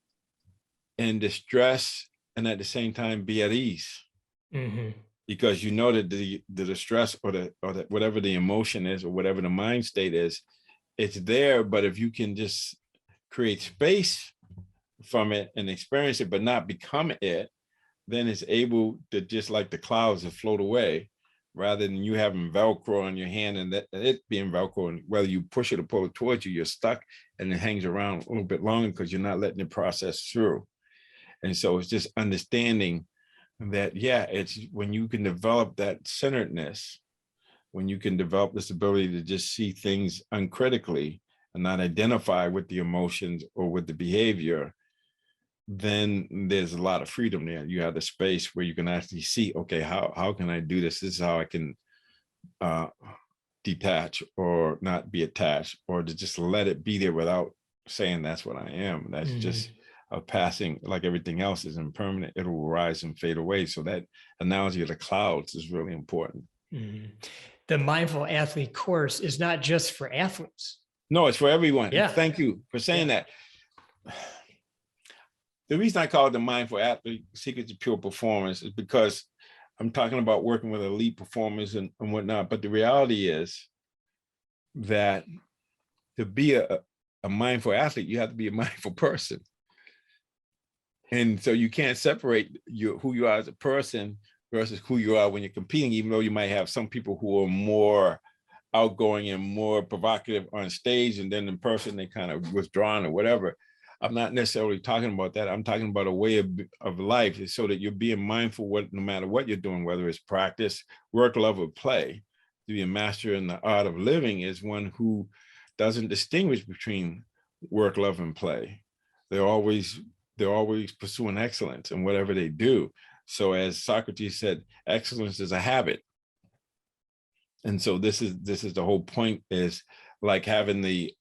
in distress and at the same time be at ease, because you know that the distress or the whatever the emotion is, or whatever the mind state is, it's there. But if you can just create space from it and experience it, but not become it, then it's able to, just like the clouds, that float away. rather than you having Velcro on your hand and that it being Velcro, and whether you push it or pull it towards you, you're stuck and it hangs around a little bit longer because you're not letting it process through. And so it's just understanding that, yeah, it's when you can develop that centeredness, when you can develop this ability to just see things uncritically and not identify with the emotions or with the behavior, then there's a lot of freedom there. You have the space where you can actually see, okay, how can I do this? This is how I can detach or not be attached, or to just let it be there without saying that's what I am. That's just a passing, like everything else is impermanent. It will rise and fade away. So that analogy of the clouds is really important. The Mindful Athlete course is not just for athletes. No, it's for everyone. Yeah. Thank you for saying that. The reason I call it the Mindful Athlete Secret to Pure Performance is because I'm talking about working with elite performers and whatnot. But the reality is that to be a mindful athlete, you have to be a mindful person. And so you can't separate who you are as a person versus who you are when you're competing, even though you might have some people who are more outgoing and more provocative on stage, and then in person they kind of withdrawn or whatever. I'm not necessarily talking about that. I'm talking about a way of life, so that you're being mindful no matter what you're doing, whether it's practice, work, love, or play. To be a master in the art of living is one who doesn't distinguish between work, love, and play. They're always pursuing excellence in whatever they do. So as Socrates said, excellence is a habit. And so this is the whole point, is like having the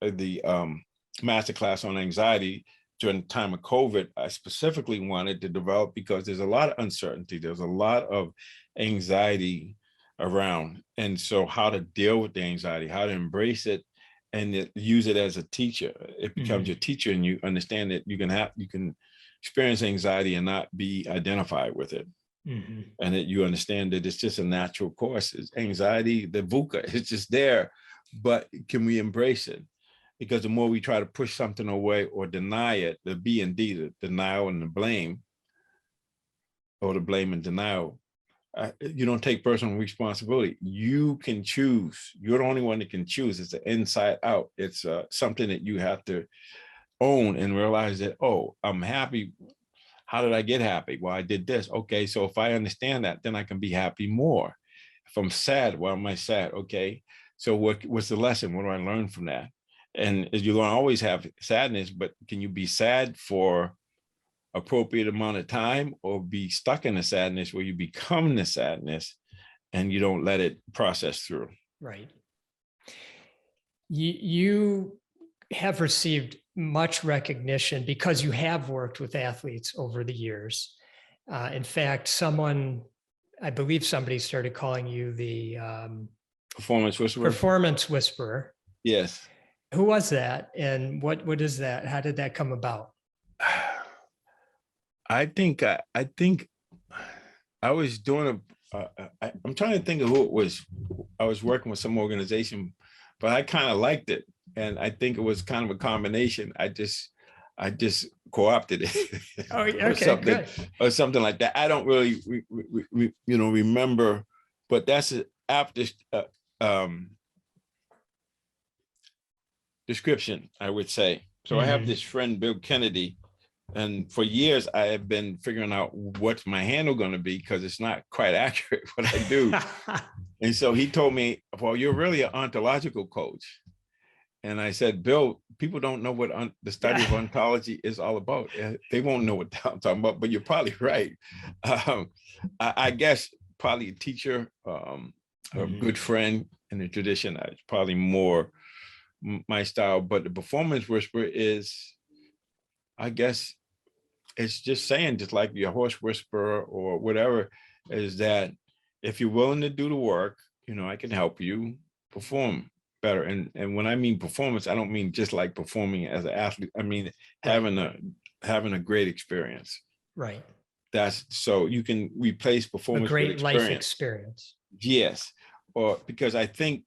masterclass on anxiety during the time of COVID. I specifically wanted to develop because there's a lot of uncertainty. There's a lot of anxiety around. And so how to deal with the anxiety, how to embrace it and use it as a teacher. It becomes your teacher, and you understand that you can experience anxiety and not be identified with it. And that you understand that it's just a natural course. It's anxiety, the VUCA, it's just there, but can we embrace it? Because the more we try to push something away or deny it, the B and D, the denial and the blame, or the blame and denial, you don't take personal responsibility. You can choose. You're the only one that can choose. It's an inside out. It's something that you have to own and realize that, oh, I'm happy. How did I get happy? Well, I did this. Okay, so if I understand that, then I can be happy more. If I'm sad, why am I sad? Okay, so what's the lesson? What do I learn from that? And you're going to always have sadness, but can you be sad for appropriate amount of time, or be stuck in the sadness where you become the sadness and you don't let it process through? Right. You have received much recognition because you have worked with athletes over the years. In fact, I believe somebody started calling you the Performance whisperer. Performance whisperer. Yes. Who was that, and what is that? How did that come about? I think I was doing I'm trying to think of who it was. I was working with some organization, but I kind of liked it. And I think it was kind of a combination. I just co-opted it. Oh, okay, good. Or something like that. I don't really, remember, but that's after description, I would say. So I have this friend, Bill Kennedy, and for years I have been figuring out what's my handle going to be, because it's not quite accurate what I do. And so he told me, well, you're really an ontological coach. And I said, Bill, people don't know what the study of ontology is all about. They won't know what I'm talking about, but you're probably right. I guess probably a teacher, a good friend in the tradition. It's probably more my style. But the performance whisperer is, I guess, it's just saying, just like your horse whisperer or whatever, is that if you're willing to do the work, I can help you perform better. And when I mean performance, I don't mean just like performing as an athlete. I mean having a great experience. Right. That's so you can replace performance with experience. Life experience. Yes. Or because I think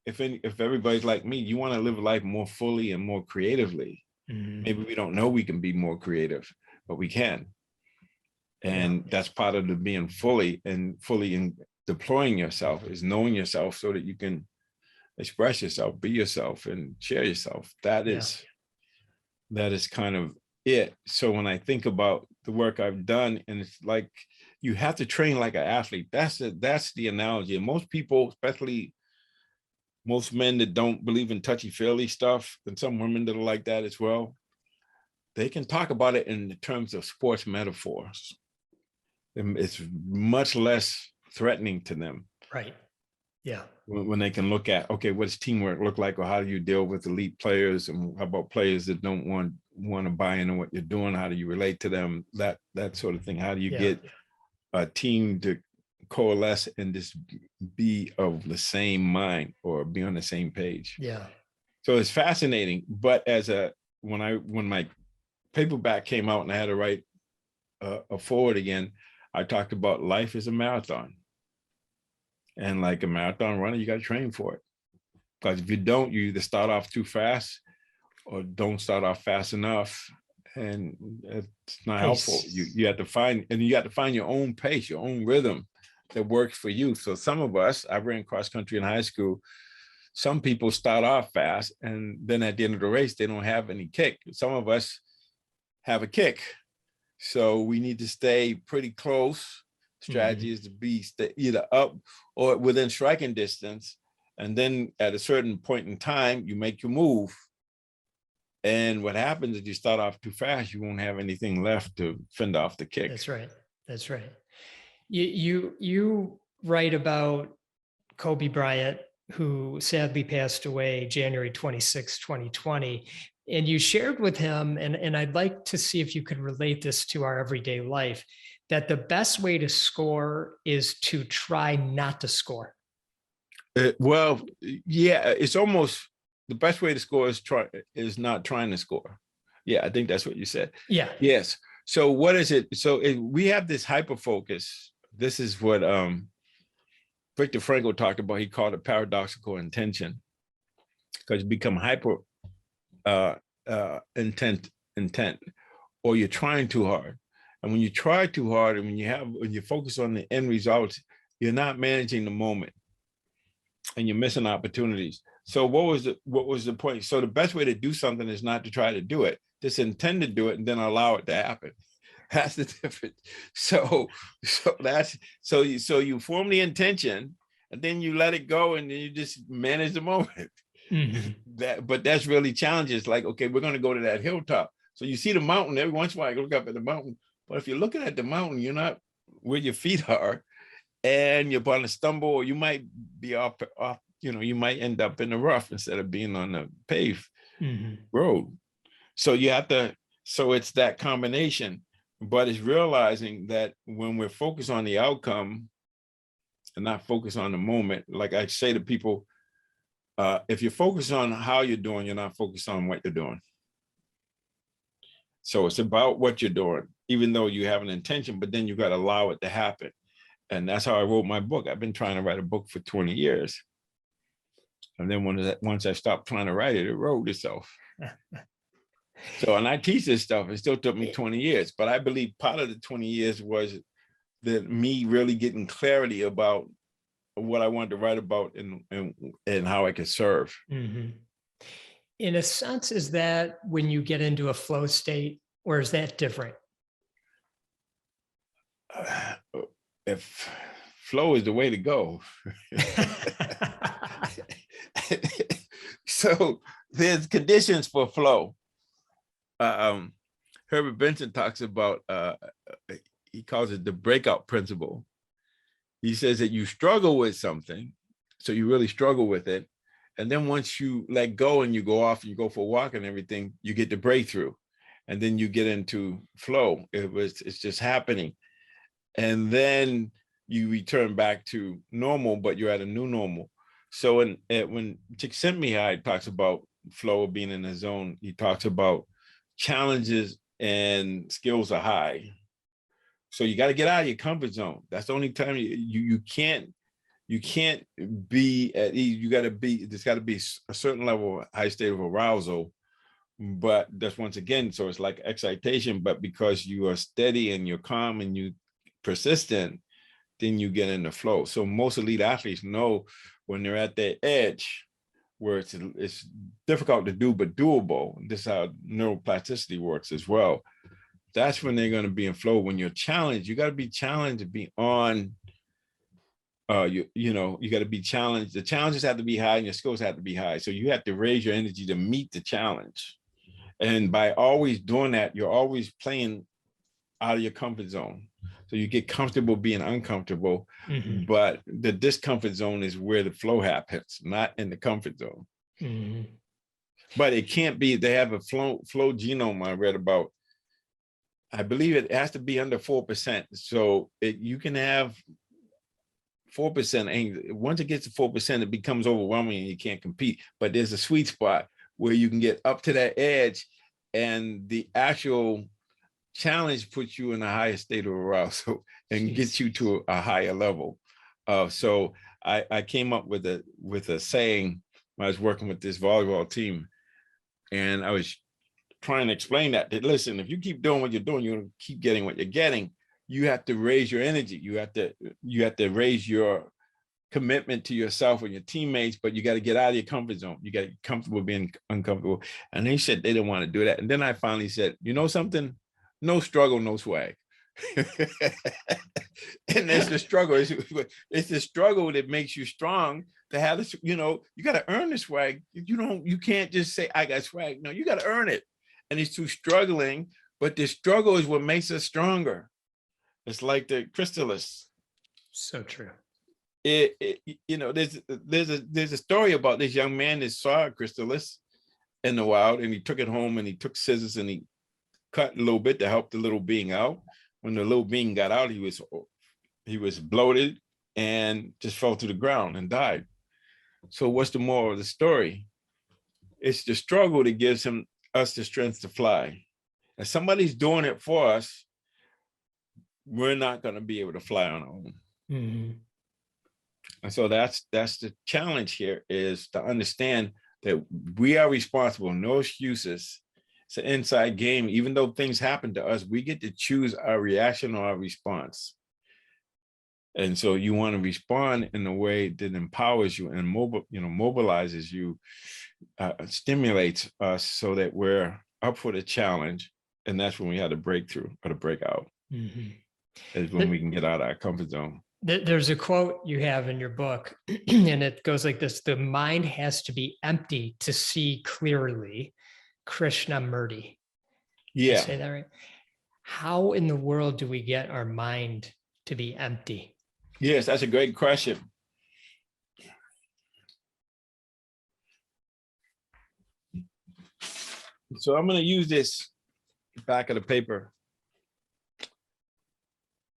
if everybody's like me, you want to live life more fully and more creatively. Maybe we don't know we can be more creative, but we can. And that's part of the being fully in deploying yourself, is knowing yourself so that you can express yourself, be yourself, and share yourself. That is kind of it. So when I think about the work I've done, and it's like you have to train like an athlete. That's the analogy. And most people, especially most men that don't believe in touchy-feely stuff, and some women that are like that as well, they can talk about it in terms of sports metaphors. And it's much less threatening to them. Right. Yeah. When they can look at, okay, what does teamwork look like? Or how do you deal with elite players? And how about players that don't want to buy into what you're doing? How do you relate to them? That sort of thing. How do you get a team to coalesce and just be of the same mind or be on the same page? Yeah. So it's fascinating. But when my paperback came out and I had to write a forward again, I talked about life is a marathon. And like a marathon runner, you got to train for it. Because if you don't, you either start off too fast or don't start off fast enough. And it's not helpful. You have to find your own pace, your own rhythm that works for you. So some of us, I ran cross country in high school. Some people start off fast and then at the end of the race, they don't have any kick. Some of us have a kick. So we need to stay pretty close. Strategy is to be either up or within striking distance. And then at a certain point in time, you make your move. And what happens if you start off too fast, you won't have anything left to fend off the kick. That's right. That's right. You write about Kobe Bryant, who sadly passed away January 26, 2020. And you shared with him, and I'd like to see if you could relate this to our everyday life, that the best way to score is to try not to score. Well, yeah, it's almost the best way to score is not trying to score. Yeah, I think that's what you said. Yeah. Yes. So what is it? So we have this hyper focus. This is what Viktor Frankl talked about. He called it paradoxical intention, because you become hyper intent, or you're trying too hard. And when you try too hard, and when you focus on the end results, you're not managing the moment, and you're missing opportunities. So what was the point? So the best way to do something is not to try to do it. Just intend to do it and then allow it to happen. That's the difference. So you form the intention and then you let it go and then you just manage the moment. But that's really challenging. It's like, okay, we're going to go to that hilltop. So you see the mountain every once in a while. You look up at the mountain. But if you're looking at the mountain, you're not where your feet are, and you're going to stumble, or you might be off. You might end up in the rough instead of being on the paved road. So you have to. So it's that combination, but it's realizing that when we're focused on the outcome and not focused on the moment, like I say to people, if you're focused on how you're doing, you're not focused on what you're doing. So it's about what you're doing, even though you have an intention, but then you got to allow it to happen. And that's how I wrote my book. I've been trying to write a book for 20 years. And then once I stopped trying to write it, it wrote itself. So, and I teach this stuff. It still took me 20 years, but I believe part of the 20 years was me really getting clarity about what I wanted to write about and how I could serve. In a sense, is that when you get into a flow state, or is that different? If flow is the way to go. So there's conditions for flow. Herbert Benson talks about, he calls it the breakout principle. He says that you struggle with something, so you really struggle with it. And then once you let go and you go off and you go for a walk and everything, you get the breakthrough. And then you get into flow. It's just happening. And then you return back to normal, but you're at a new normal. So when Csikszentmihalyi talks about flow of being in the zone, he talks about challenges and skills are high. So you got to get out of your comfort zone. That's the only time you can't be at ease. There's got to be a certain level of high state of arousal. But that's once again, so it's like excitation, but because you are steady and you're calm and you persistent, then you get in the flow. So most elite athletes know when they're at their edge, where it's difficult to do, but doable. This is how neuroplasticity works as well. That's when they're going to be in flow. When you're challenged, you got to be challenged to be on. You got to be challenged. The challenges have to be high and your skills have to be high. So you have to raise your energy to meet the challenge. And by always doing that, you're always playing out of your comfort zone. So you get comfortable being uncomfortable, but the discomfort zone is where the flow happens, not in the comfort zone. But it can't be, they have a flow genome I read about. I believe it has to be under 4%. So you can have 4%. Once it gets to 4%, it becomes overwhelming and you can't compete. But there's a sweet spot where you can get up to that edge, and the actual challenge puts you in a higher state of arousal and gets you to a higher level. So I came up with a saying when I was working with this volleyball team, and I was trying to explain that listen, if you keep doing what you're doing, you're going to keep getting what you're getting. You have to raise your energy. You have to raise your commitment to yourself and your teammates, but you got to get out of your comfort zone. You got to get comfortable being uncomfortable. And they said they didn't want to do that. And then I finally said, you know something? No struggle, no swag. And that's the struggle. It's the struggle that makes you strong to have this, you got to earn the swag. You can't just say, I got swag. No, you got to earn it. And it's through struggling, but the struggle is what makes us stronger. It's like the chrysalis. So true. There's a story about this young man that saw a chrysalis in the wild, and he took it home and he took scissors and he cut a little bit to help the little being out. When the little being got out, he was bloated and just fell to the ground and died. So what's the moral of the story? It's the struggle that gives us the strength to fly. If somebody's doing it for us, we're not going to be able to fly on our own. And so that's the challenge here, is to understand that we are responsible, no excuses. It's an inside game. Even though things happen to us, we get to choose our reaction or our response. And so you want to respond in a way that empowers you and mobilizes you, stimulates us so that we're up for the challenge. And that's when we have the breakthrough or the breakout. Is when we can get out of our comfort zone. There's a quote you have in your book, and it goes like this: the mind has to be empty to see clearly. Krishnamurti. Yeah. Did I say that right? How in the world do we get our mind to be empty? Yes, that's a great question. So I'm going to use this back of the paper.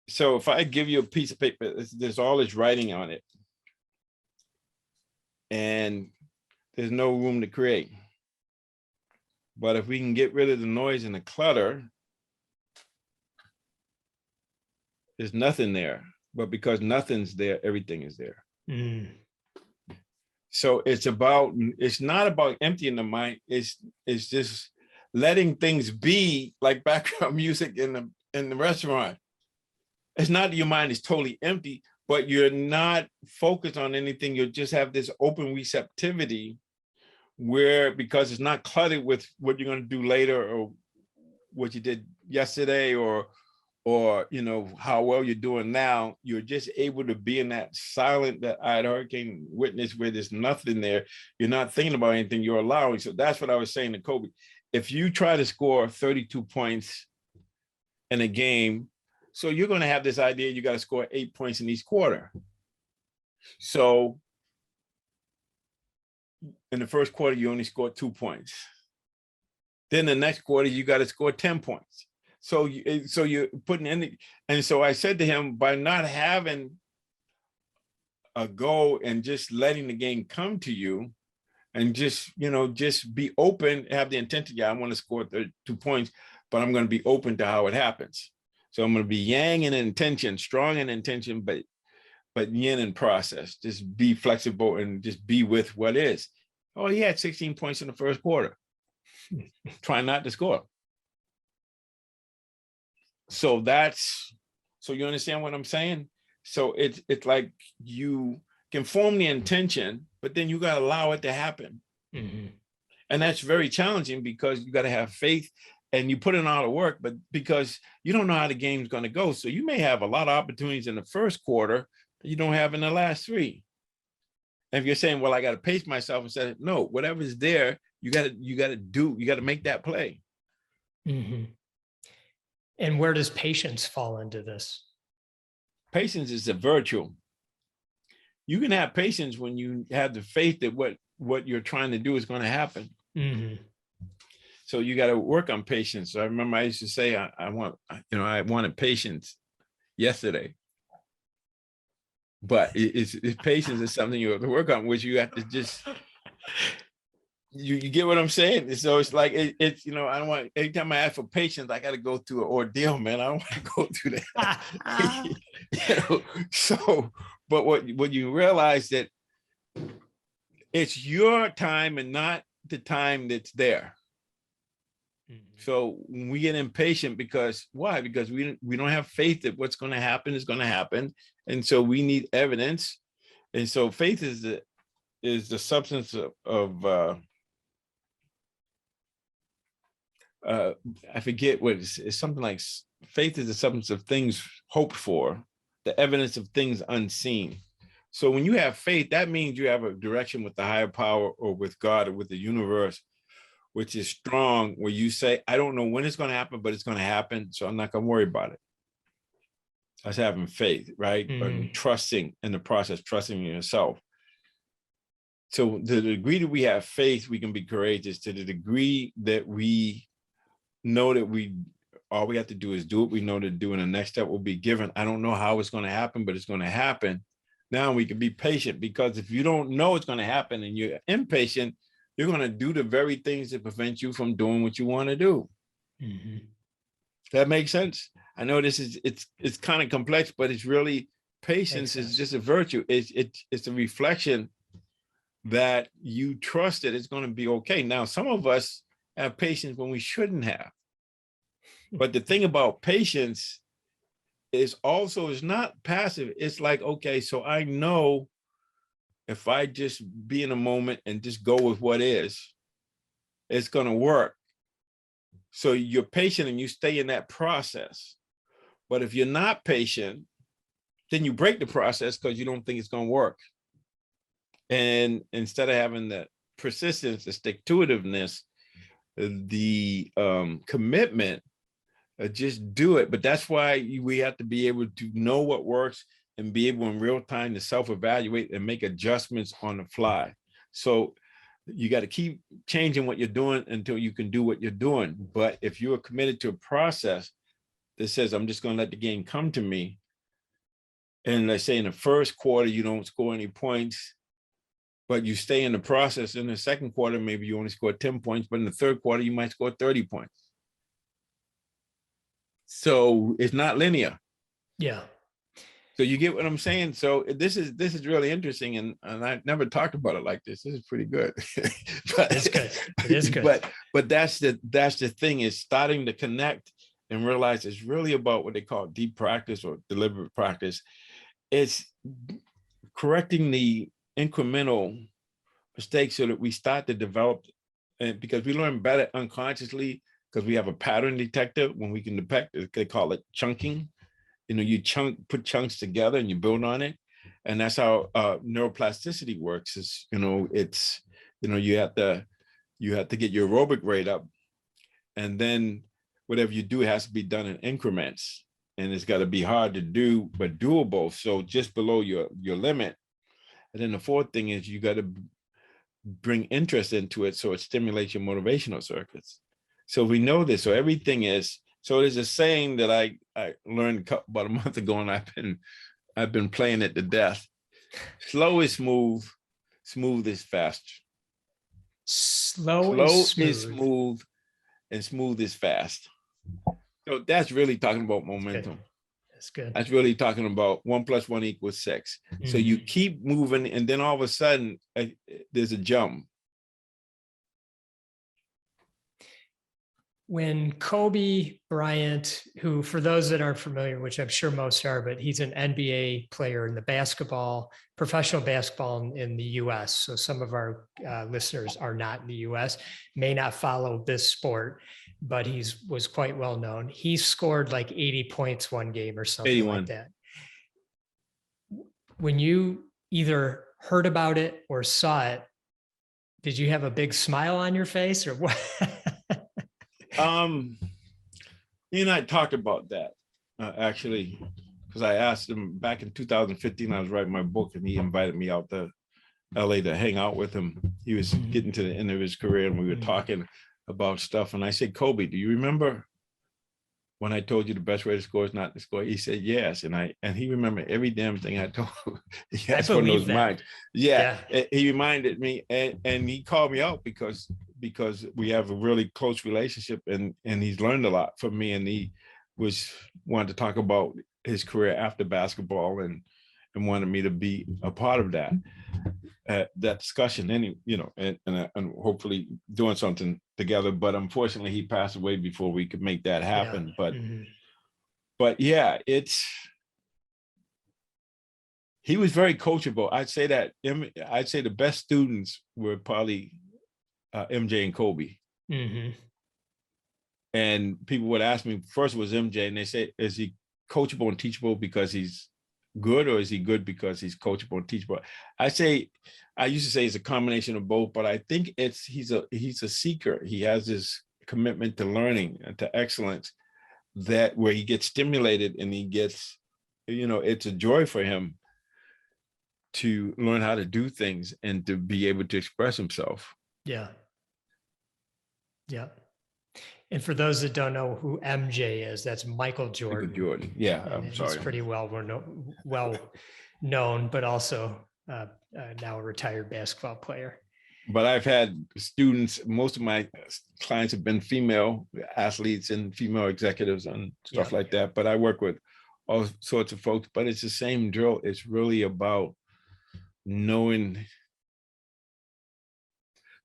So if I give you a piece of paper, there's all this writing on it, and there's no room to create. But if we can get rid of the noise and the clutter, there's nothing there. But because nothing's there, everything is there. So it's not about emptying the mind. It's just letting things be, like background music in the restaurant. It's not that your mind is totally empty, but you're not focused on anything. You just have this open receptivity where, because it's not cluttered with what you're going to do later or what you did yesterday or how well you're doing now, you're just able to be in that silent, that eyed hurricane witness where there's nothing there. You're not thinking about anything, you're allowing. So that's what I was saying to Kobe. If you try to score 32 points in a game, so you're going to have this idea you got to score 8 points in each quarter. So in the first quarter, you only scored 2 points. Then the next quarter, you got to score 10 points. So you're putting in, and so I said to him, by not having a goal and just letting the game come to you, and just be open, have the intention. Yeah, I want to score 2 points, but I'm going to be open to how it happens. So I'm going to be yang in intention, strong in intention, but yin in process. Just be flexible and just be with what is. Oh, he had 16 points in the first quarter. Try not to score. So you understand what I'm saying? So it's like you can form the intention, but then you got to allow it to happen. Mm-hmm. And that's very challenging because you got to have faith and you put in all the work, but because you don't know how the game's going to go. So you may have a lot of opportunities in the first quarter that you don't have in the last three. And if you're saying, well, I got to pace myself and say, no, whatever's there, you got to make that play. Mm-hmm. And where does patience fall into this? Patience is a virtue. You can have patience when you have the faith that what you're trying to do is going to happen. Mm-hmm. So you got to work on patience. So I remember I used to say, I wanted patience yesterday. But it's patience is something you have to work on, which you have to just, you get what I'm saying? So it's like, it's, I don't want, every time I ask for patience, I got to go through an ordeal, man. I don't want to go through that. So, but what you realize that it's your time and not the time that's there. So when we get impatient, because why? Because we don't have faith that what's going to happen is going to happen. And so we need evidence. And so faith is the substance of I forget what it's something like faith is the substance of things hoped for, the evidence of things unseen. So when you have faith, that means you have a direction with the higher power or with God or with the universe, which is strong, where you say, I don't know when it's going to happen, but it's going to happen. So I'm not going to worry about it. That's having faith, right? Mm-hmm. Or trusting in the process, trusting in yourself. So to the degree that we have faith, we can be courageous. To the degree that we know that all we have to do is do what we know to do, and the next step will be given. I don't know how it's going to happen, but it's going to happen. Now we can be patient, because if you don't know it's going to happen and you're impatient, you're going to do the very things that prevent you from doing what you want to do. Mm-hmm. That makes sense. I know it's kind of complex, but it's really, patience is just a virtue. It's a reflection that you trust that it's going to be okay. Now, some of us have patience when we shouldn't have. But the thing about patience is also, it's not passive. It's like, okay, so I know if I just be in a moment and just go with what is, it's going to work. So you're patient and you stay in that process. But if you're not patient, then you break the process because you don't think it's going to work. And instead of having the persistence, the stick-to-itiveness, the commitment, just do it. But that's why we have to be able to know what works and be able in real time to self-evaluate and make adjustments on the fly. So you got to keep changing what you're doing until you can do what you're doing. But if you're committed to a process that says, I'm just going to let the game come to me, and let's say in the first quarter, you don't score any points, but you stay in the process. In the second quarter, maybe you only score 10 points, but in the third quarter, you might score 30 points. So it's not linear. Yeah. So you get what I'm saying? So this is really interesting, and I never talked about it like this. This is pretty good. But, it's good. It is good. But that's the thing, is starting to connect and realize it's really about what they call deep practice or deliberate practice. It's correcting the incremental mistakes so that we start to develop, and because we learn better unconsciously, because we have a pattern detector when we can detect, they call it chunking. You put chunks together and you build on it. And that's how neuroplasticity works. Is, it's, you have to get your aerobic rate up, and then whatever you do has to be done in increments, and it's got to be hard to do, but doable. So just below your limit. And then the fourth thing is you got to bring interest into it, so it stimulates your motivational circuits. So we know this. So everything is. So there's a saying that I learned about a month ago, and I've been playing it to death. Slow is smooth, smooth is fast. Slow is smooth, and smooth is fast. So that's really talking about momentum. That's good. That's really talking about 1 + 1 = 6. Mm-hmm. So you keep moving, and then all of a sudden there's a jump. when Kobe Bryant, who for those that aren't familiar, which I'm sure most are, but he's an NBA player in the professional basketball in the US. So some of our listeners are not in the US, may not follow this sport, but was quite well known. He scored like 80 points one game or something 81. like that. When you either heard about it or saw it, did you have a big smile on your face or what? He and I talked about that actually, because I asked him back in 2015. I was writing my book, and he invited me out to LA to hang out with him. He was getting to the end of his career, and we were talking about stuff. And I said, Kobe, do you remember when I told you the best way to score is not to score? He said, yes. And he remembered every damn thing I told him. He has one of those minds. Yeah. He reminded me, and he called me out because we have a really close relationship, and he's learned a lot from me, and he wanted to talk about his career after basketball and wanted me to be a part of that discussion, and hopefully doing something together. But unfortunately, he passed away before we could make that happen. Yeah. But yeah, he was very coachable. I'd say the best students were probably MJ and Kobe. And people would ask me, first was MJ, and they say, is he coachable and teachable because he's good, or is he good because he's coachable and teachable? I used to say it's a combination of both, but I think he's a seeker. He has this commitment to learning and to excellence, that where he gets stimulated and he gets, it's a joy for him to learn how to do things and to be able to express himself. Yeah. And for those that don't know who MJ is, that's Michael Jordan. Michael Jordan. Yeah, and I'm sorry. He's pretty well known, but also now a retired basketball player. But I've had students, most of my clients have been female athletes and female executives and stuff like that. But I work with all sorts of folks, but it's the same drill. It's really about knowing.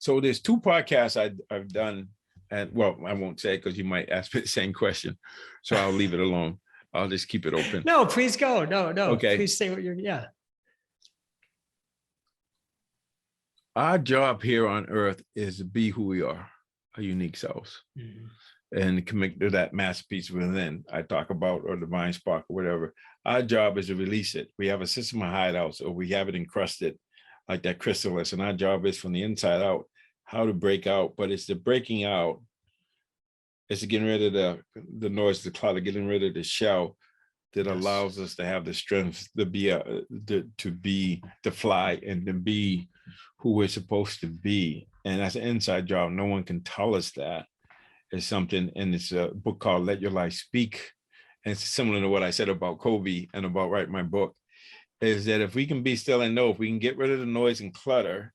So there's 2 podcasts I've done. And well, I won't say it because you might ask me the same question. So I'll leave it alone. I'll just keep it open. No, please go. No. Okay. Please say what Our job here on earth is to be who we are, our unique selves, and commit to that masterpiece within I talk about, or divine spark, or whatever. Our job is to release it. We have a system of hideouts, or we have it encrusted like that chrysalis. And our job is from the inside out, how to break out. But it's the breaking out. It's getting rid of the noise, the cloud, getting rid of the shell that allows us to have the strength to fly and to be who we're supposed to be. And that's an inside job. No one can tell us that. It's something, and it's a book called Let Your Life Speak. And it's similar to what I said about Kobe and about writing my book, is that if we can be still and know, if we can get rid of the noise and clutter,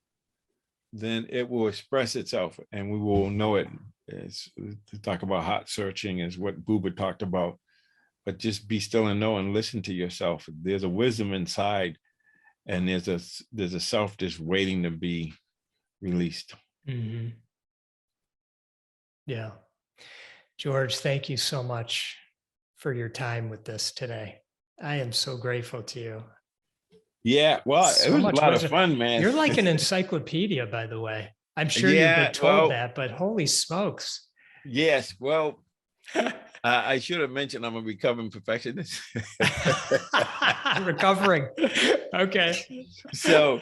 then it will express itself and we will know it. It's to talk about hot searching is what Buber talked about, but just be still and know and listen to yourself. There's a wisdom inside, and there's a self just waiting to be released. Yeah. George, thank you so much for your time with this today. I am so grateful to you. Yeah, well, it was a lot of fun, man. You're like an encyclopedia, by the way. I'm sure you've been told that, but holy smokes. Yes, well, I should have mentioned I'm a recovering perfectionist. Recovering. Okay. So,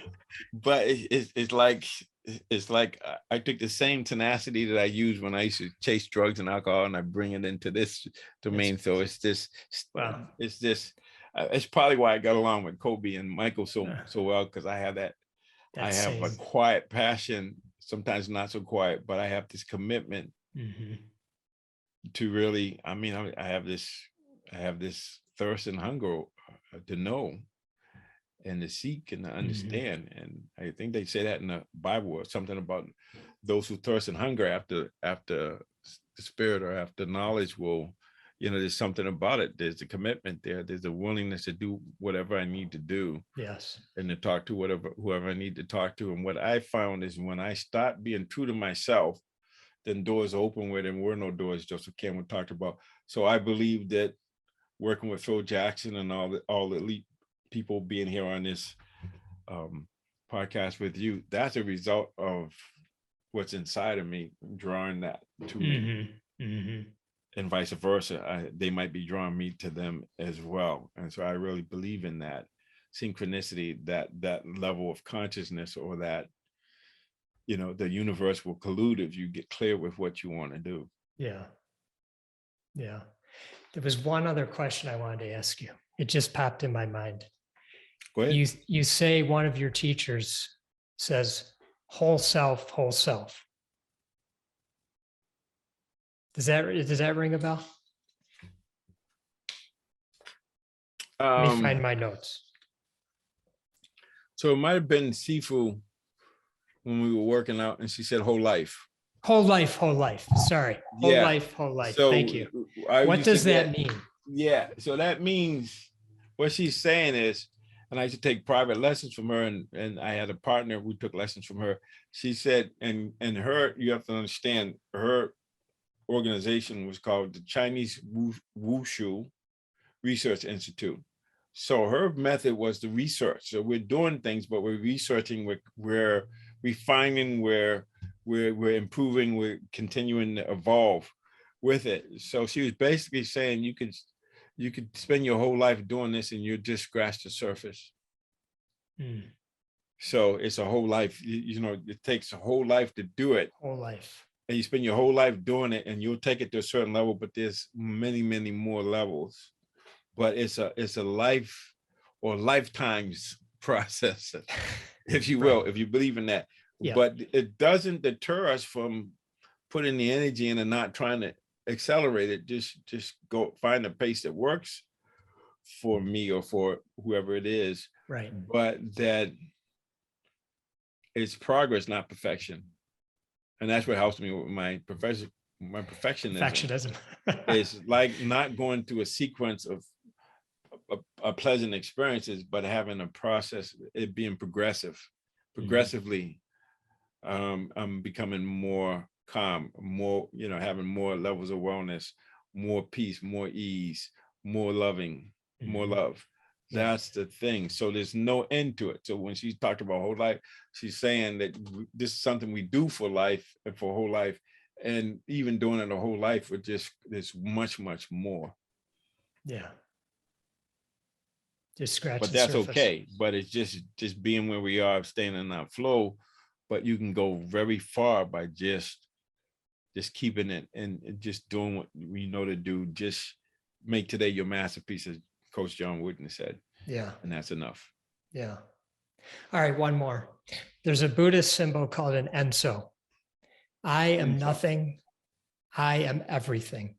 but it's like I took the same tenacity that I used when I used to chase drugs and alcohol, and I bring it into this domain. So it's probably why I got along with Kobe and Michael so well, because I have that. I have a quiet passion, sometimes not so quiet, but I have this commitment to really. I mean, I have this thirst and hunger to know and to seek and to understand. And I think they say that in the Bible, or something about those who thirst and hunger after the spirit or after knowledge will. There's something about it. There's a commitment there. There's a willingness to do whatever I need to do. Yes. And to talk to whoever I need to talk to. And what I found is when I start being true to myself, then doors open where there were no doors, Joseph Campbell talked about. So I believe that working with Phil Jackson and all the elite people being here on this podcast with you, that's a result of what's inside of me, drawing that to me. And vice versa. They might be drawing me to them as well. And so I really believe in that synchronicity, that level of consciousness, or that, you know, the universe will collude if you get clear with what you want to do. Yeah. There was one other question I wanted to ask you. It just popped in my mind. Go ahead. You say one of your teachers says, whole self, whole self. Does that ring a bell? Let me find my notes. So it might have been Sifu when we were working out, and she said whole life. Whole life, whole life. Sorry. Whole life, whole life. So thank you. What does that mean? Yeah. So that means what she's saying is, and I used to take private lessons from her, and I had a partner, we took lessons from her. She said, and her, you have to understand, her organization was called the Chinese Wushu Research Institute. So her method was the research. So we're doing things, but we're researching, we're refining, we're improving, we're continuing to evolve with it. So she was basically saying you could spend your whole life doing this and you just scratch the surface. So it's a whole life, you know, it takes a whole life to do it. Whole life. And you spend your whole life doing it, and you'll take it to a certain level, but there's many, many more levels. But it's a life or lifetimes process, if you will, if you believe in that. Yeah. But it doesn't deter us from putting the energy in and not trying to accelerate it. Just go find a pace that works for me or for whoever it is. Right. But that it's progress, not perfection. And that's what helps me with my perfectionism. It's like not going through a sequence of pleasant experiences, but having a process, it being progressively. I'm becoming more calm, more, you know, having more levels of wellness, more peace, more ease, more loving, more love. That's the thing. So there's no end to it. So when she talked about whole life, she's saying that this is something we do for life and for whole life. And even doing it a whole life, there's much, much more. Yeah. Just scratch but the that's surface. Okay. But it's just being where we are, staying in that flow. But you can go very far by just keeping it and just doing what we know to do. Just make today your masterpiece, as Coach John Wooden said. Yeah. And that's enough. Yeah. All right, one more. There's a Buddhist symbol called an Enso. I am nothing. I am everything.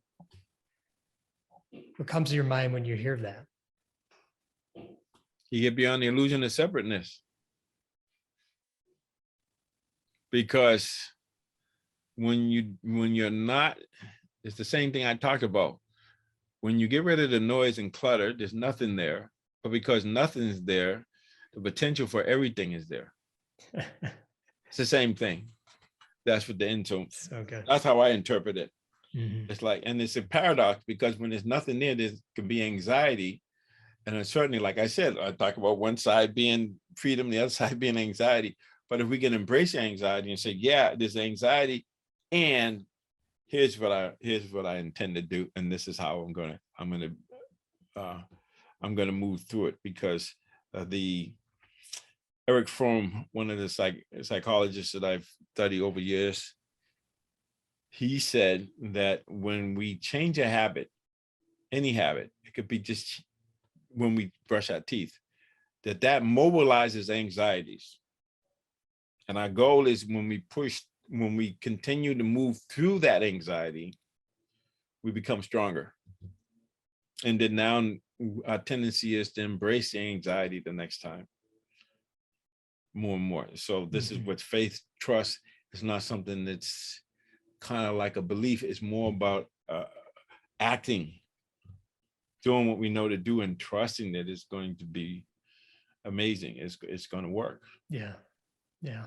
What comes to your mind when you hear that? You get beyond the illusion of separateness. Because when you're not, it's the same thing I talked about. When you get rid of the noise and clutter, there's nothing there. But because nothing is there, the potential for everything is there. It's the same thing. That's what the Enso. So good. That's how I interpret it. It's like, and it's a paradox, because when there's nothing there, there can be anxiety. And then certainly, like I said, I talk about one side being freedom, the other side being anxiety. But if we can embrace anxiety and say, yeah, there's anxiety, and here's what I intend to do, and this is how I'm gonna move through it. Because the Eric Fromm, one of the psychologists that I've studied over years, he said that when we change a habit, any habit, it could be just when we brush our teeth, that mobilizes anxieties. And our goal is when we continue to move through that anxiety, we become stronger. And then now our tendency is to embrace the anxiety the next time more and more. So this is what faith, trust is not something that's kind of like a belief. It's more about acting, doing what we know to do, and trusting that it's going to be amazing. It's going to work. Yeah. Yeah.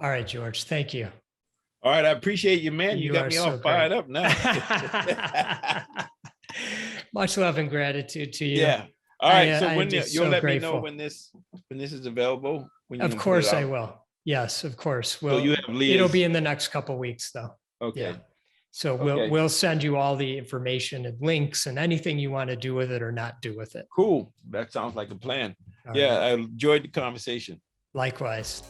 All right, George. Thank you. All right. I appreciate you, man. You got are me so all fired great. up now. Much love and gratitude to you. Yeah. All right. So I'm when just you'll so let me know grateful. when this is available, when you're Of gonna put it course I out. will. Yes, of course. So you Well, have it'll Leah's. be in the next couple of weeks though. Okay. Yeah. So Okay. we'll send you all the information and links and anything you want to do with it or not do with it. Cool. That sounds like a plan. All Yeah, right. I enjoyed the conversation. Likewise.